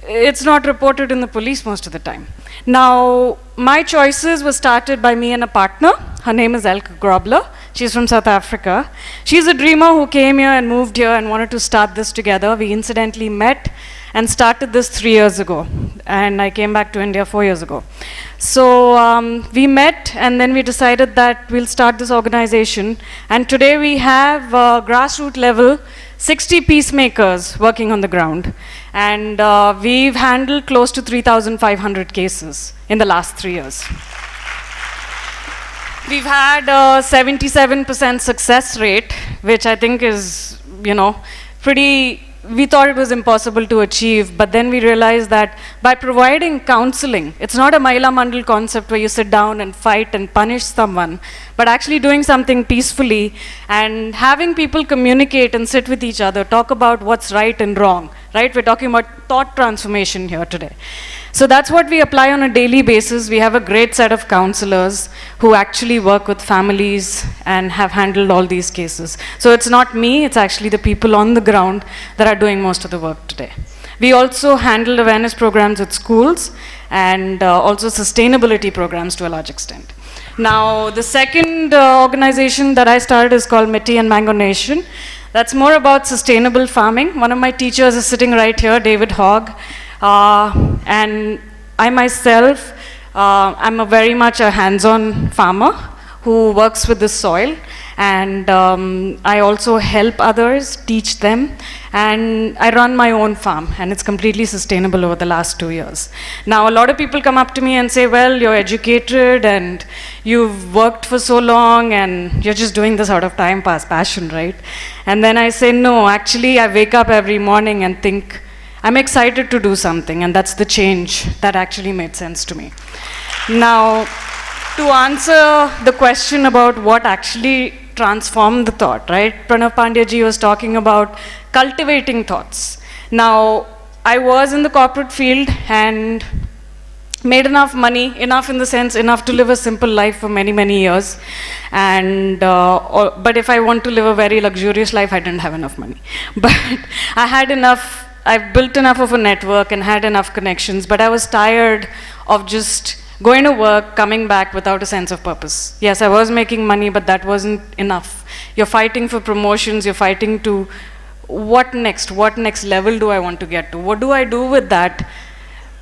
it's not reported in the police most of the time. Now, My Choices was started by me and a partner. Her name is Elke Grobler. She's from South Africa. She's a dreamer who came here and moved here and wanted to start this together. We incidentally met and started this 3 years ago. And I came back to India 4 years ago. So we met, and then we decided that we'll start this organization. And today we have grassroots level 60 peacemakers working on the ground. And we've handled close to 3,500 cases in the last 3 years. We've had a 77% success rate, which I think is, pretty. We thought it was impossible to achieve, but then we realized that by providing counseling, it's not a Mahila Mandal concept where you sit down and fight and punish someone, but actually doing something peacefully and having people communicate and sit with each other, talk about what's right and wrong, right? We're talking about thought transformation here today. So that's what we apply on a daily basis. We have a great set of counselors who actually work with families and have handled all these cases. So it's not me, it's actually the people on the ground that are doing most of the work today. We also handle awareness programs at schools and also sustainability programs to a large extent. Now, the second organization that I started is called Mitti and Mango Nation. That's more about sustainable farming. One of my teachers is sitting right here, David Hogg. And I myself, I'm very much a hands-on farmer who works with the soil, and I also help others, teach them, and I run my own farm, and it's completely sustainable over the last 2 years. Now, a lot of people come up to me and say, well, you're educated and you've worked for so long and you're just doing this out of time pass, passion, right? And then I say, no, actually I wake up every morning and think, I'm excited to do something, and that's the change that actually made sense to me. Now, to answer the question about what actually transformed the thought, right? Pranav Pandya ji was talking about cultivating thoughts. Now, I was in the corporate field and made enough money, enough in the sense, enough to live a simple life for many, many years. And, but if I want to live a very luxurious life, I didn't have enough money. But I had enough. I've built enough of a network and had enough connections, but I was tired of just going to work, coming back without a sense of purpose. Yes, I was making money, but that wasn't enough. You're fighting for promotions, you're fighting to what next level do I want to get to? What do I do with that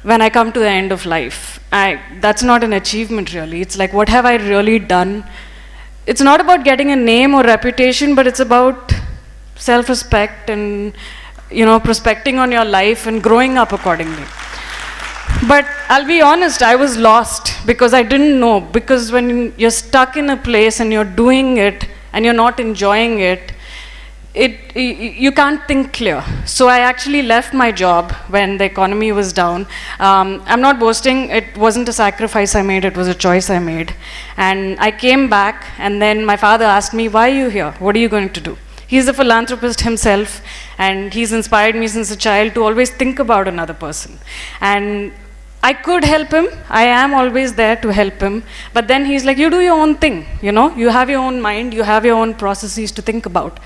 when I come to the end of life? That's not an achievement really. It's like, what have I really done it's not about getting a name or reputation, but it's about self-respect and, you know, prospecting on your life and growing up accordingly. But I'll be honest, I was lost because I didn't know. Because when you're stuck in a place and you're doing it and you're not enjoying it, you can't think clear. So I actually left my job when the economy was down. I'm not boasting, it wasn't a sacrifice I made, it was a choice I made. And I came back, and then my father asked me, why are you here? What are you going to do? He's a philanthropist himself, and he's inspired me since a child to always think about another person. And I could help him, I am always there to help him, but then he's like, you do your own thing, you know, you have your own mind, you have your own processes to think about.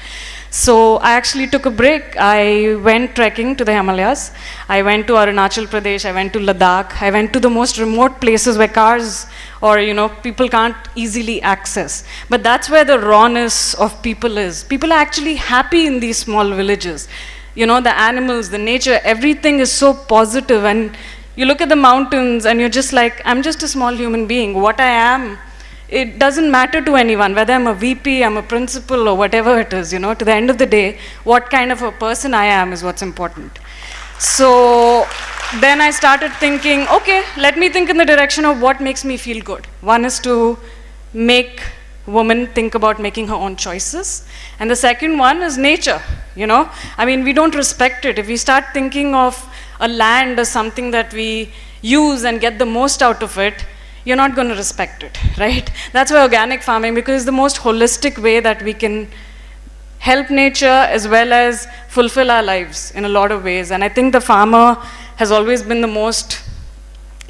So I actually took a break. I went trekking to the Himalayas, I went to Arunachal Pradesh, I went to Ladakh, I went to the most remote places where cars or, you know, people can't easily access. But that's where the rawness of people is. People are actually happy in these small villages. You know, the animals, the nature, everything is so positive, and you look at the mountains and you're just like, I'm just a small human being. What I am, it doesn't matter to anyone, whether I'm a VP, I'm a principal, or whatever it is, you know. To the end of the day, what kind of a person I am is what's important. So then I started thinking, okay, let me think in the direction of what makes me feel good. One is to make women think about making her own choices. And the second one is nature, you know. I mean, we don't respect it. If we start thinking of a land as something that we use and get the most out of it, you're not going to respect it, right? That's why organic farming, because it's the most holistic way that we can help nature as well as fulfill our lives in a lot of ways. And I think the farmer has always been the most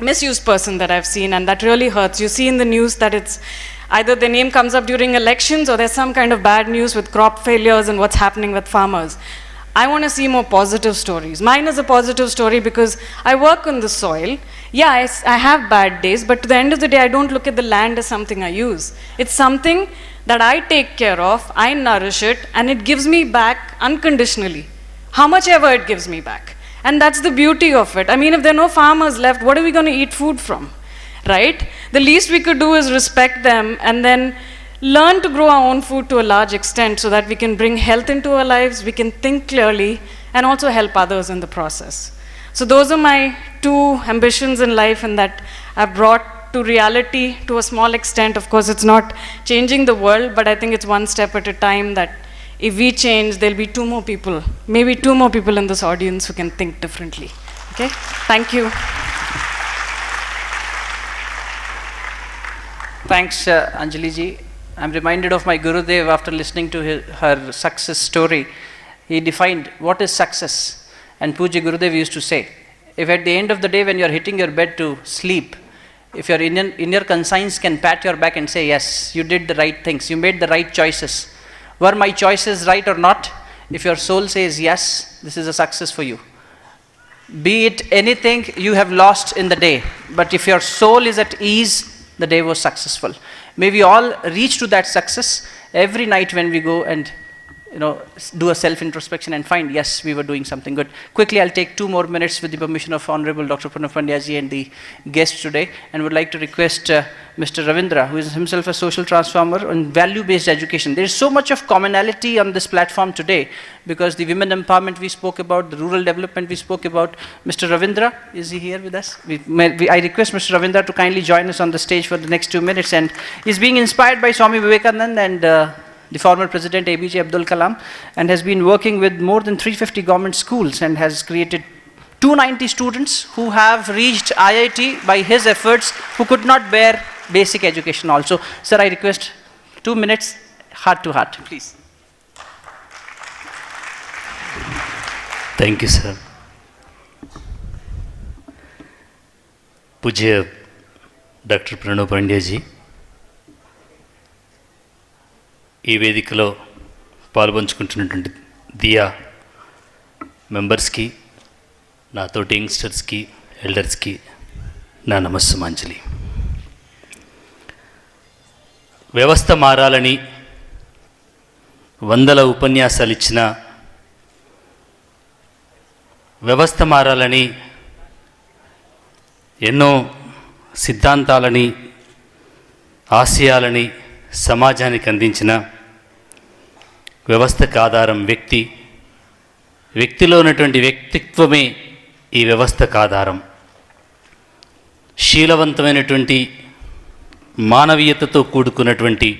misused person that I've seen, and that really hurts. You see in the news that it's either their name comes up during elections or there's some kind of bad news with crop failures and what's happening with farmers. I want to see more positive stories. Mine is a positive story because I work on the soil. Yeah, I have bad days, but to the end of the day, I don't look at the land as something I use. It's something that I take care of, I nourish it, and it gives me back unconditionally. How much ever it gives me back. And that's the beauty of it. I mean, if there are no farmers left, what are we going to eat food from? Right? The least we could do is respect them and then learn to grow our own food to a large extent so that we can bring health into our lives, we can think clearly, and also help others in the process. So those are my two ambitions in life, and that I've brought to reality to a small extent. Of course, it's not changing the world, but I think it's one step at a time, that if we change, there'll be two more people, maybe two more people in this audience who can think differently. Okay? Thank you. Thanks, Anjali ji. I'm reminded of my Gurudev after listening to her success story. He defined what is success. And Puja Gurudev used to say, if at the end of the day when you're hitting your bed to sleep, if your inner conscience can pat your back and say, yes, you did the right things, you made the right choices. Were my choices right or not? If your soul says yes, this is a success for you. Be it anything you have lost in the day, but if your soul is at ease, the day was successful. May we all reach to that success every night when we go and, you know, do a self-introspection and find, yes, we were doing something good. Quickly, I'll take 2 more minutes with the permission of Honorable Dr. Pranav Pandya ji and the guests today, and would like to request Mr. Ravindra, who is himself a social transformer on value-based education. There is so much of commonality on this platform today, because the women empowerment we spoke about, the rural development we spoke about. Mr. Ravindra, is he here with us? I request Mr. Ravindra to kindly join us on the stage for the next 2 minutes, and he's being inspired by Swami Vivekananda and the former President APJ Abdul Kalam, and has been working with more than 350 government schools and has created 290 students who have reached IIT by his efforts, who could not bear basic education also. Sir, I request 2 minutes, heart to heart, please. Thank you, sir. Pujya Dr. Pranav Pandya ji, ఈ వేదికలో పాల్పంచుకుంటున్నటువంటి దియా మెంబర్స్కి, నాతోటి యంగ్స్టర్స్కి, ఎల్డర్స్కి నా నమస్సుమాంజలి. వ్యవస్థ మారాలని 100 ఉపన్యాసాలు ఇచ్చిన, వ్యవస్థ మారాలని ఎన్నో సిద్ధాంతాలని, ఆశయాలని సమాజానికి అందించిన వ్యవస్థకు ఆధారం వ్యక్తి, వ్యక్తిలో ఉన్నటువంటి వ్యక్తిత్వమే ఈ వ్యవస్థకు ఆధారం. శీలవంతమైనటువంటి మానవీయతతో కూడుకున్నటువంటి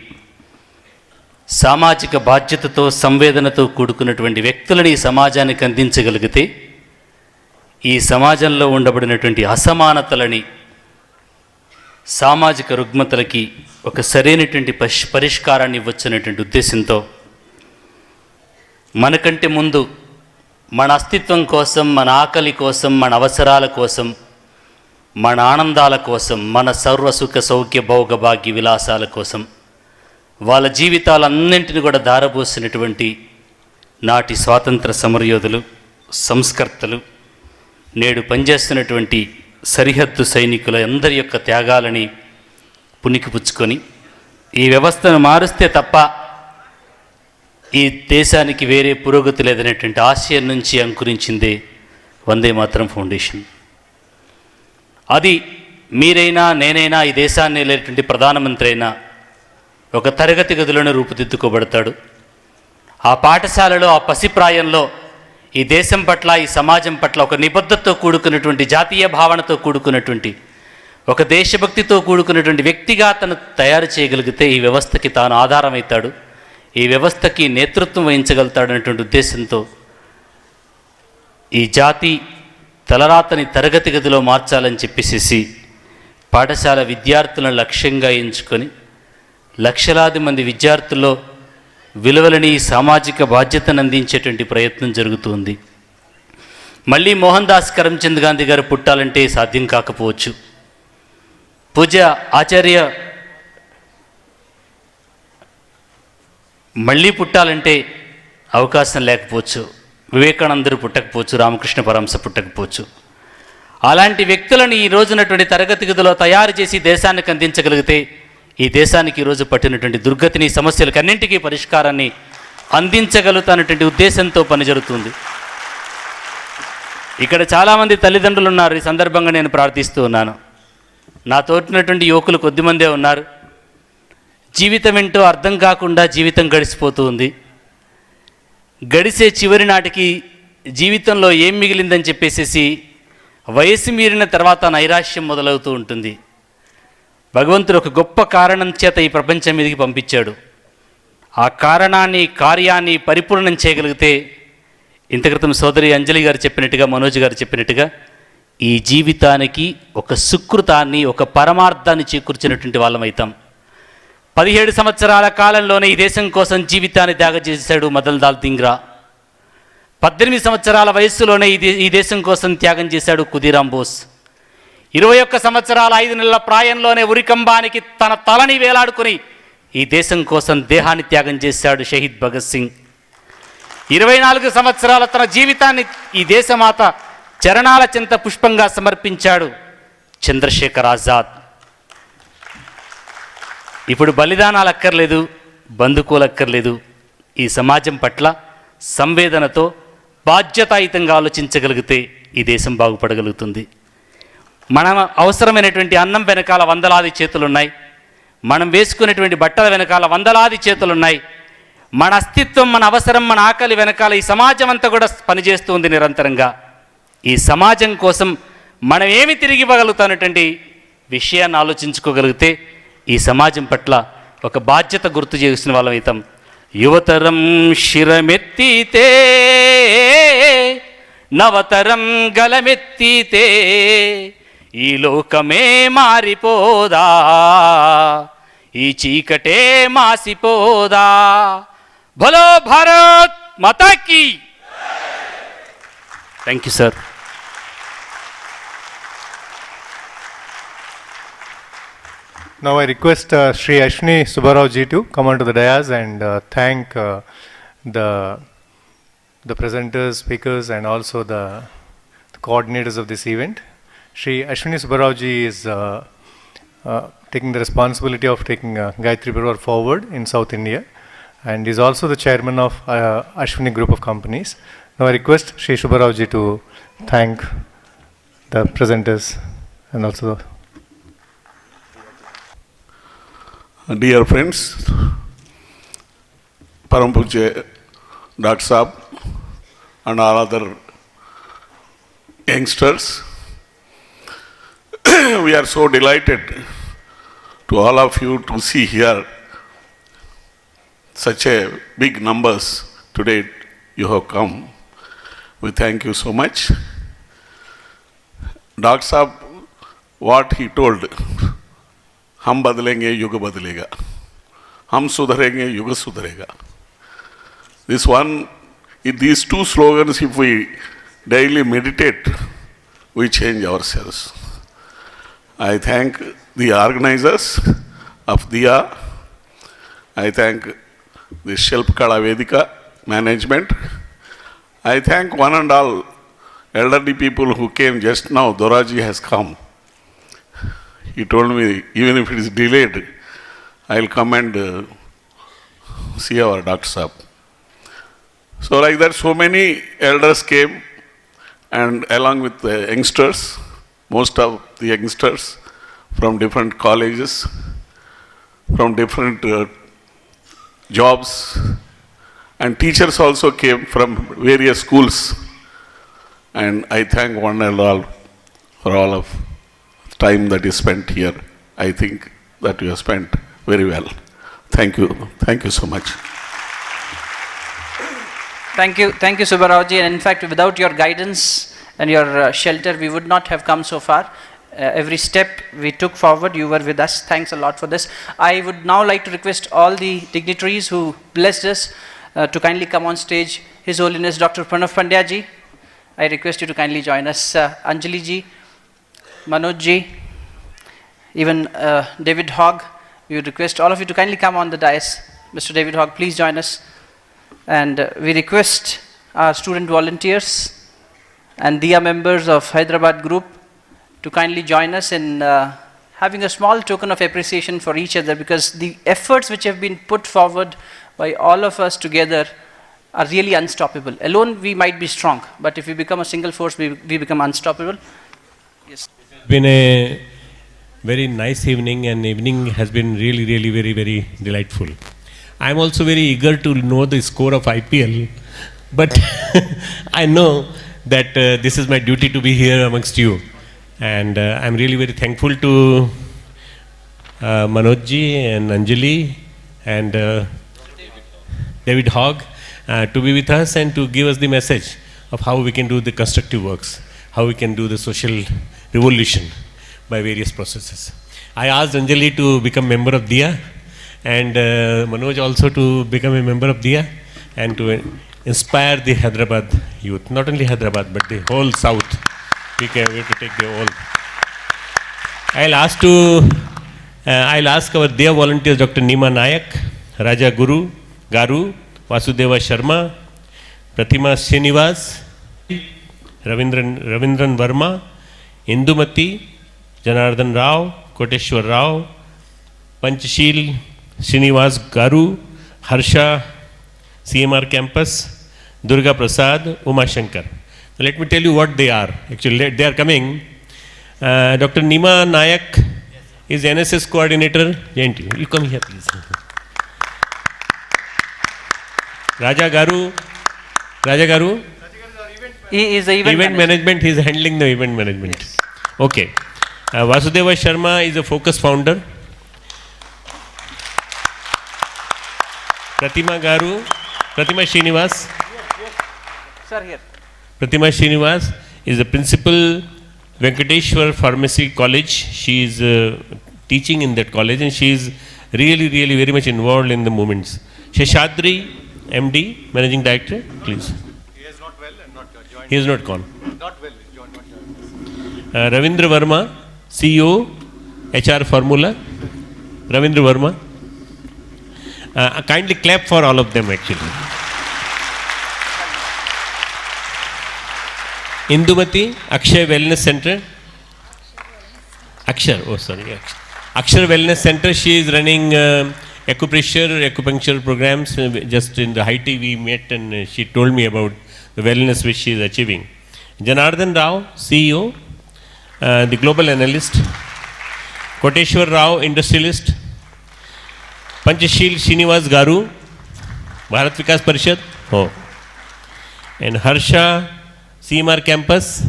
సామాజిక బాధ్యతతో సంవేదనతో కూడుకున్నటువంటి వ్యక్తులని ఈ సమాజానికి అందించగలిగితే ఈ సమాజంలో ఉండబడినటువంటి అసమానతలని, సామాజిక రుగ్మతలకి ఒక సరైనటువంటి పరిష్కారాన్ని ఇవ్వచ్చనేటువంటి ఉద్దేశంతో మనకంటే ముందు మన అస్తిత్వం కోసం, మన ఆకలి కోసం, మన అవసరాల కోసం, మన ఆనందాల కోసం, మన సర్వసుఖ సౌఖ్య భోగ భాగ్య విలాసాల కోసం వాళ్ళ జీవితాలన్నింటినీ కూడా ధారపోసినటువంటి నాటి స్వాతంత్ర సమరయోధులు, సంస్కర్తలు, నేడు పనిచేస్తున్నటువంటి సరిహద్దు సైనికుల అందరి యొక్క త్యాగాలని పుణికిపుచ్చుకొని ఈ వ్యవస్థను మారుస్తే తప్ప ఈ దేశానికి వేరే పురోగతి లేదనేటువంటి ఆశయం నుంచి అంకురించిందే వందే మాతరం ఫౌండేషన్. అది మీరైనా నేనైనా ఈ దేశాన్ని లేనటువంటి ప్రధానమంత్రి అయినా ఒక తరగతి గదిలోనే రూపుదిద్దుకోబడతాడు. ఆ పాఠశాలలో, ఆ పసిప్రాయంలో ఈ దేశం పట్ల, ఈ సమాజం పట్ల ఒక నిబద్ధతతో కూడుకున్నటువంటి, జాతీయ భావనతో కూడుకున్నటువంటి, ఒక దేశభక్తితో కూడుకున్నటువంటి వ్యక్తిగా తను తయారు చేయగలిగితే ఈ వ్యవస్థకి తాను ఆధారమవుతాడు, ఈ వ్యవస్థకి నేతృత్వం వహించగలుగుతాడు అనేటువంటి ఉద్దేశంతో ఈ జాతి తలరాతని తరగతి గదిలో మార్చాలని చెప్పేసి పాఠశాల విద్యార్థులను లక్ష్యంగా ఎంచుకొని లక్షలాది మంది విద్యార్థుల్లో విలువలని, సామాజిక బాధ్యతను అందించేటువంటి ప్రయత్నం జరుగుతుంది. మళ్ళీ మోహన్ దాస్ కరమ్చంద్ గాంధీ గారు పుట్టాలంటే సాధ్యం కాకపోవచ్చు. పూజ్య ఆచార్య మళ్ళీ పుట్టాలంటే అవకాశం లేకపోవచ్చు. వివేకానందరు పుట్టకపోవచ్చు, రామకృష్ణ పరమహంస పుట్టకపోవచ్చు. అలాంటి వ్యక్తులను ఈ రోజునటువంటి తరగతి గదిలో తయారు చేసి దేశానికి అందించగలిగితే ఈ దేశానికి ఈరోజు పట్టినటువంటి దుర్గతిని, సమస్యలకు అన్నింటికీ పరిష్కారాన్ని అందించగలుగుతానటువంటి ఉద్దేశంతో పని జరుగుతుంది. ఇక్కడ చాలామంది తల్లిదండ్రులు ఉన్నారు. ఈ సందర్భంగా నేను ప్రార్థిస్తూ ఉన్నాను. నా తోటినటువంటి యువకులు కొద్దిమందే ఉన్నారు. జీవితం ఏంటో అర్థం కాకుండా జీవితం గడిచిపోతూ ఉంది. గడిసే చివరి నాటికి జీవితంలో ఏం మిగిలిందని చెప్పేసి వయసు మీరిన తర్వాత నైరాశ్యం మొదలవుతూ ఉంటుంది. భగవంతుడు ఒక గొప్ప కారణం చేత ఈ ప్రపంచం మీదకి పంపించాడు. ఆ కారణాన్ని, కార్యాన్ని పరిపూర్ణం చేయగలిగితే ఇంత క్రితం సోదరి అంజలి గారు చెప్పినట్టుగా, మనోజ్ గారు చెప్పినట్టుగా ఈ జీవితానికి ఒక సుకృతాన్ని, ఒక పరమార్థాన్ని చేకూర్చినటువంటి వాళ్ళమవుతాం. 17 సంవత్సరాల కాలంలోనే ఈ దేశం కోసం జీవితాన్ని త్యాగం చేశాడు మదన్ లాల్ ధింగ్రా. 18 సంవత్సరాల వయస్సులోనే ఈ దేశం కోసం త్యాగం చేశాడు ఖుదీరామ్ బోస్. 21 సంవత్సరాల 5 నెలల ప్రాయంలోనే ఉరికంబానికి తన తలని వేలాడుకుని ఈ దేశం కోసం దేహాన్ని త్యాగం చేశాడు షహీద్ భగత్ సింగ్. 24 సంవత్సరాల తన జీవితాన్ని ఈ దేశమాత చరణాల చెంత పుష్పంగా సమర్పించాడు చంద్రశేఖర్ ఆజాద్. ఇప్పుడు బలిదానాలు అక్కర్లేదు, బంధుకోలు అక్కర్లేదు. ఈ సమాజం పట్ల సంవేదనతో బాధ్యతాయుతంగా ఆలోచించగలిగితే ఈ దేశం బాగుపడగలుగుతుంది. మన అవసరమైనటువంటి అన్నం వెనకాల వందలాది చేతులున్నాయి. మనం వేసుకునేటువంటి బట్టల వెనకాల వందలాది చేతులున్నాయి. మన అస్తిత్వం, మన అవసరం, మన ఆకలి వెనకాల ఈ సమాజం అంతా కూడా పనిచేస్తుంది నిరంతరంగా. ఈ సమాజం కోసం మనం ఏమి తిరిగి ఇవ్వగలుగుతానటువంటి విషయాన్ని ఆలోచించుకోగలిగితే ఈ సమాజం పట్ల ఒక బాధ్యత గుర్తు చేసిన వాళ్ళం అవుతాం. యువతరం శిరమెత్తితే, నవతరం గలమెత్తితే ఈ లోకమే మారిపోదా, ఈ చీకటే మాసిపోదా. భలో భారత్ మాతాకి. Thank you sir. Now I request Sri Ashwini Subbarao ji to come onto the dais and thank the presenters, speakers, and also the coordinators of this event. Sri Ashwini Subbarao ji is taking the responsibility of taking Gayatri Pariwar forward in South India, and is also the chairman of Ashwini Group of Companies. Now I request Sri Subbarao ji to thank the presenters and also Dear friends, Param Pujya Dr. Saab and all other youngsters, we are so delighted to all of you to see here such a big numbers today you have come. We thank you so much. Dr. Saab, what he told, हम बदलेंगे युग बदलेगा, हम सुधरेंगे युग सुधरेगा. This one, these two slogans, if we daily meditate, we change ourselves. I thank the organizers of Diya. I thank the Shilpkala Vedika management. I thank one and all elderly people who came just now. Doraji has come. He told me, even if it is delayed, I'll come and see our Dr. Saab. So like that, so many elders came, and along with the youngsters, most of the youngsters from different colleges, from different jobs, and teachers also came from various schools. And I thank one and all for all of time that is spent here. I think that you have spent very well. Thank you. Thank you so much. Thank you, Subbarao-ji. And in fact, without your guidance and your shelter, we would not have come so far. Every step we took forward, you were with us. Thanks a lot for this. I would now like to request all the dignitaries who blessed us to kindly come on stage. His Holiness Dr. Pranav Pandya-ji, I request you to kindly join us. Anjali-ji, Manoj-ji, even David Hogg, we would request all of you to kindly come on the dais. Mr. David Hogg, please join us. And we request our student volunteers and Diya members of Hyderabad group to kindly join us in having a small token of appreciation for each other, because the efforts which have been put forward by all of us together are really unstoppable. Alone we might be strong, but if we become a single force, we become unstoppable. Yes. It's been a very nice evening, and evening has been really, really very, very delightful. I am also very eager to know the score of IPL, but I know that this is my duty to be here amongst you. And I am really very thankful to Manoj-ji and Anjali and David Hogg to be with us and to give us the message of how we can do the constructive works, how we can do the social revolution by various processes. I asked Anjali to become member of Diya, and Manoj also to become a member of Diya and to inspire the Hyderabad youth, not only Hyderabad but the whole South. We have to take the whole. I'll ask our Diya volunteers, Dr. Nima Nayak, Raja Guru, Garu, Vasudhaiva Sharma, Pratima Srinivas, Ravindran Verma, Indumati, Janardhan Rao, Koteshwar Rao, Panchashil Srinivas Garu, Harsha, CMR Campus, Durga Prasad, Uma Shankar. Let me tell you what they are. Actually, they are coming. Dr. Nima Nayak is NSS coordinator. JNT, you come here, please. Raja Garu. He is the event management. He is handling the event management. Yes. Okay. Vasudhaiva Sharma is a focus founder. Pratima Srinivas. Sir, here. Pratima Srinivas is the principal Venkateshwar Pharmacy College. She is teaching in that college, and she is really, really very much involved in the movements. Sheshadri, MD, Managing Director, please. He is not well and not joined. He is not gone. Not well, not Ravindra Verma, CEO, HR Formula. Ravindra Verma. Kindly clap for all of them actually. Indumati, Akshar Wellness Center. Akshar Wellness Center. She is running acupuncture programs. Just in the Haiti we met, and she told me about the wellness which she is achieving. Janardhan Rao, CEO, the global analyst. Koteshwar Rao, industrialist. Panchashil Srinivas Garu, Bharat Vikas Parishad. Oh. And Harsha, CMR campus.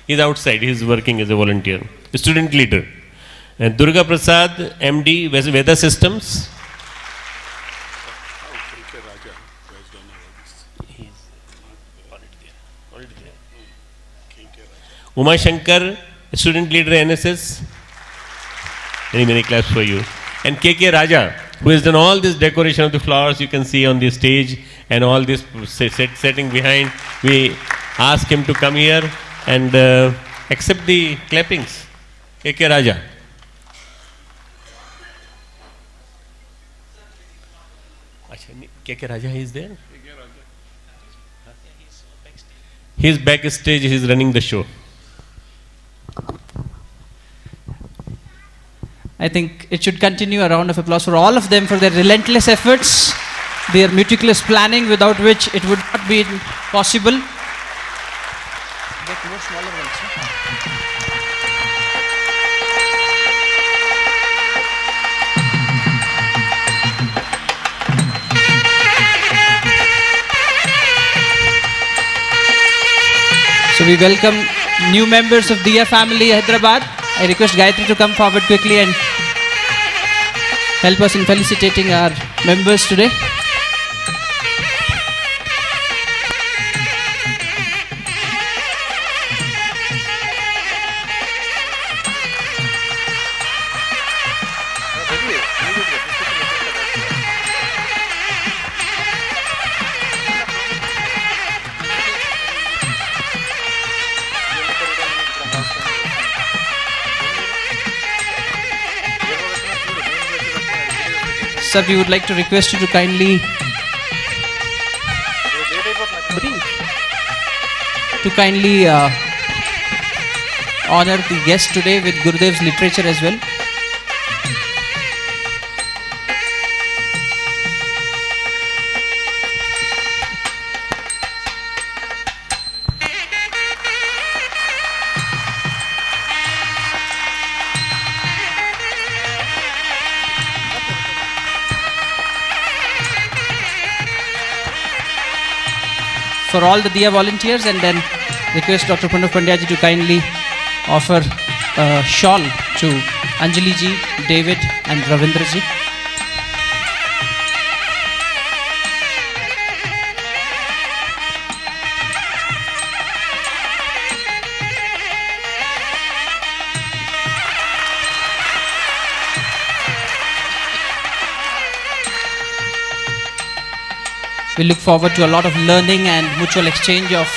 He's outside, he's working as a volunteer. Student leader. And Durga Prasad, MD, Veda Systems. Uma Shankar, student leader NSS. Many claps for you. And KK Raja, who has done all this decoration of the flowers you can see on the stage and all this setting behind. We ask him to come here and accept the clappings. KK Raja. KK Raja is there? He's backstage, he's running the show. I think it should continue. A round of applause for all of them for their relentless efforts, their meticulous planning without which it would not be possible. Get more smaller ones. So we welcome new members of Diya family, Hyderabad. I request Gayatri to come forward quickly and help us in felicitating our members today. Sir, we would like to request you to kindly honor the guest today with Gurudev's literature as well. For all the Diya volunteers, and then request Dr. Pranav Pandya ji to kindly offer a shawl to Anjali ji, David and Ravindra ji. We look forward to a lot of learning and mutual exchange of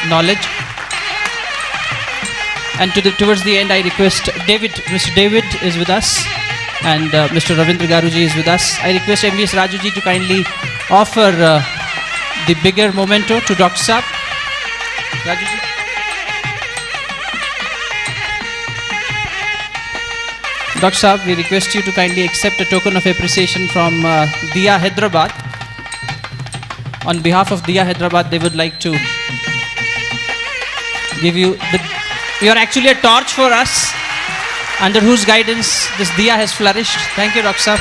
knowledge. And towards the end, I request David, Mr. David is with us, and Mr. Ravindra Garuji is with us. I request MVS Rajuji to kindly offer the bigger memento to Dr. Saab. Rajuji. Dr. Saab, we request you to kindly accept a token of appreciation from Diya Hyderabad. On behalf of Diya Hyderabad, they would like to give you you are actually a torch for us, under whose guidance this Diya has flourished. Thank you, Dr. Saab.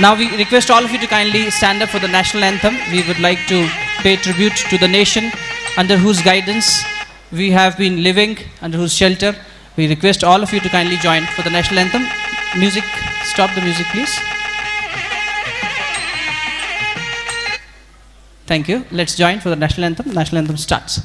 Now we request all of you to kindly stand up for the national anthem. We would like to pay tribute to the nation under whose guidance we have been living, under whose shelter. We request all of you to kindly join for the national anthem. Music, stop the music please. Thank you. Let's join for the national anthem. National anthem starts.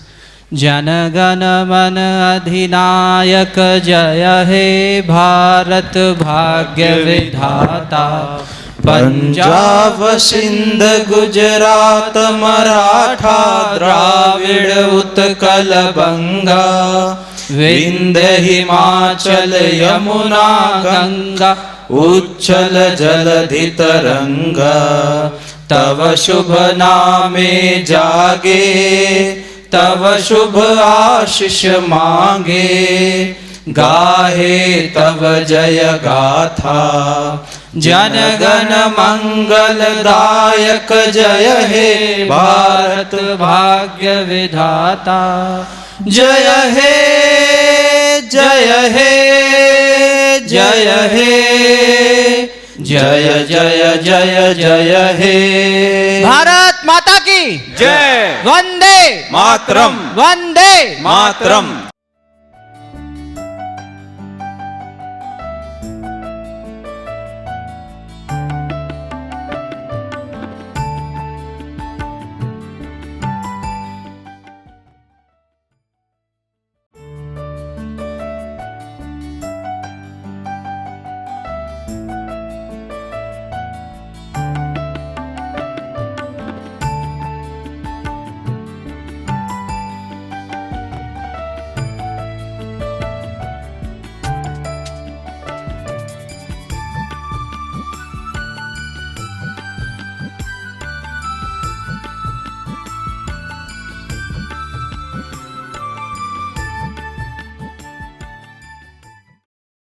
Jana Gana Mana Adhinayak Jaya He Bharat Bhagya Vidhata Punjab Sindh Gujarat Maratha Dravid Utkal Banga Vindhya Himachal Yamuna Ganga Uchchal Jaladhi Taranga तव शुभ नामे जागे तव शुभ आशीष मांगे गाहे तव जय गाथा जन गण मंगल दायक जय हे भारत भाग्य विधाता जय हे जय हे जय हे जय जय जय जय हे। भारत माता की जय। वंदे मातरम। वंदे मातरम।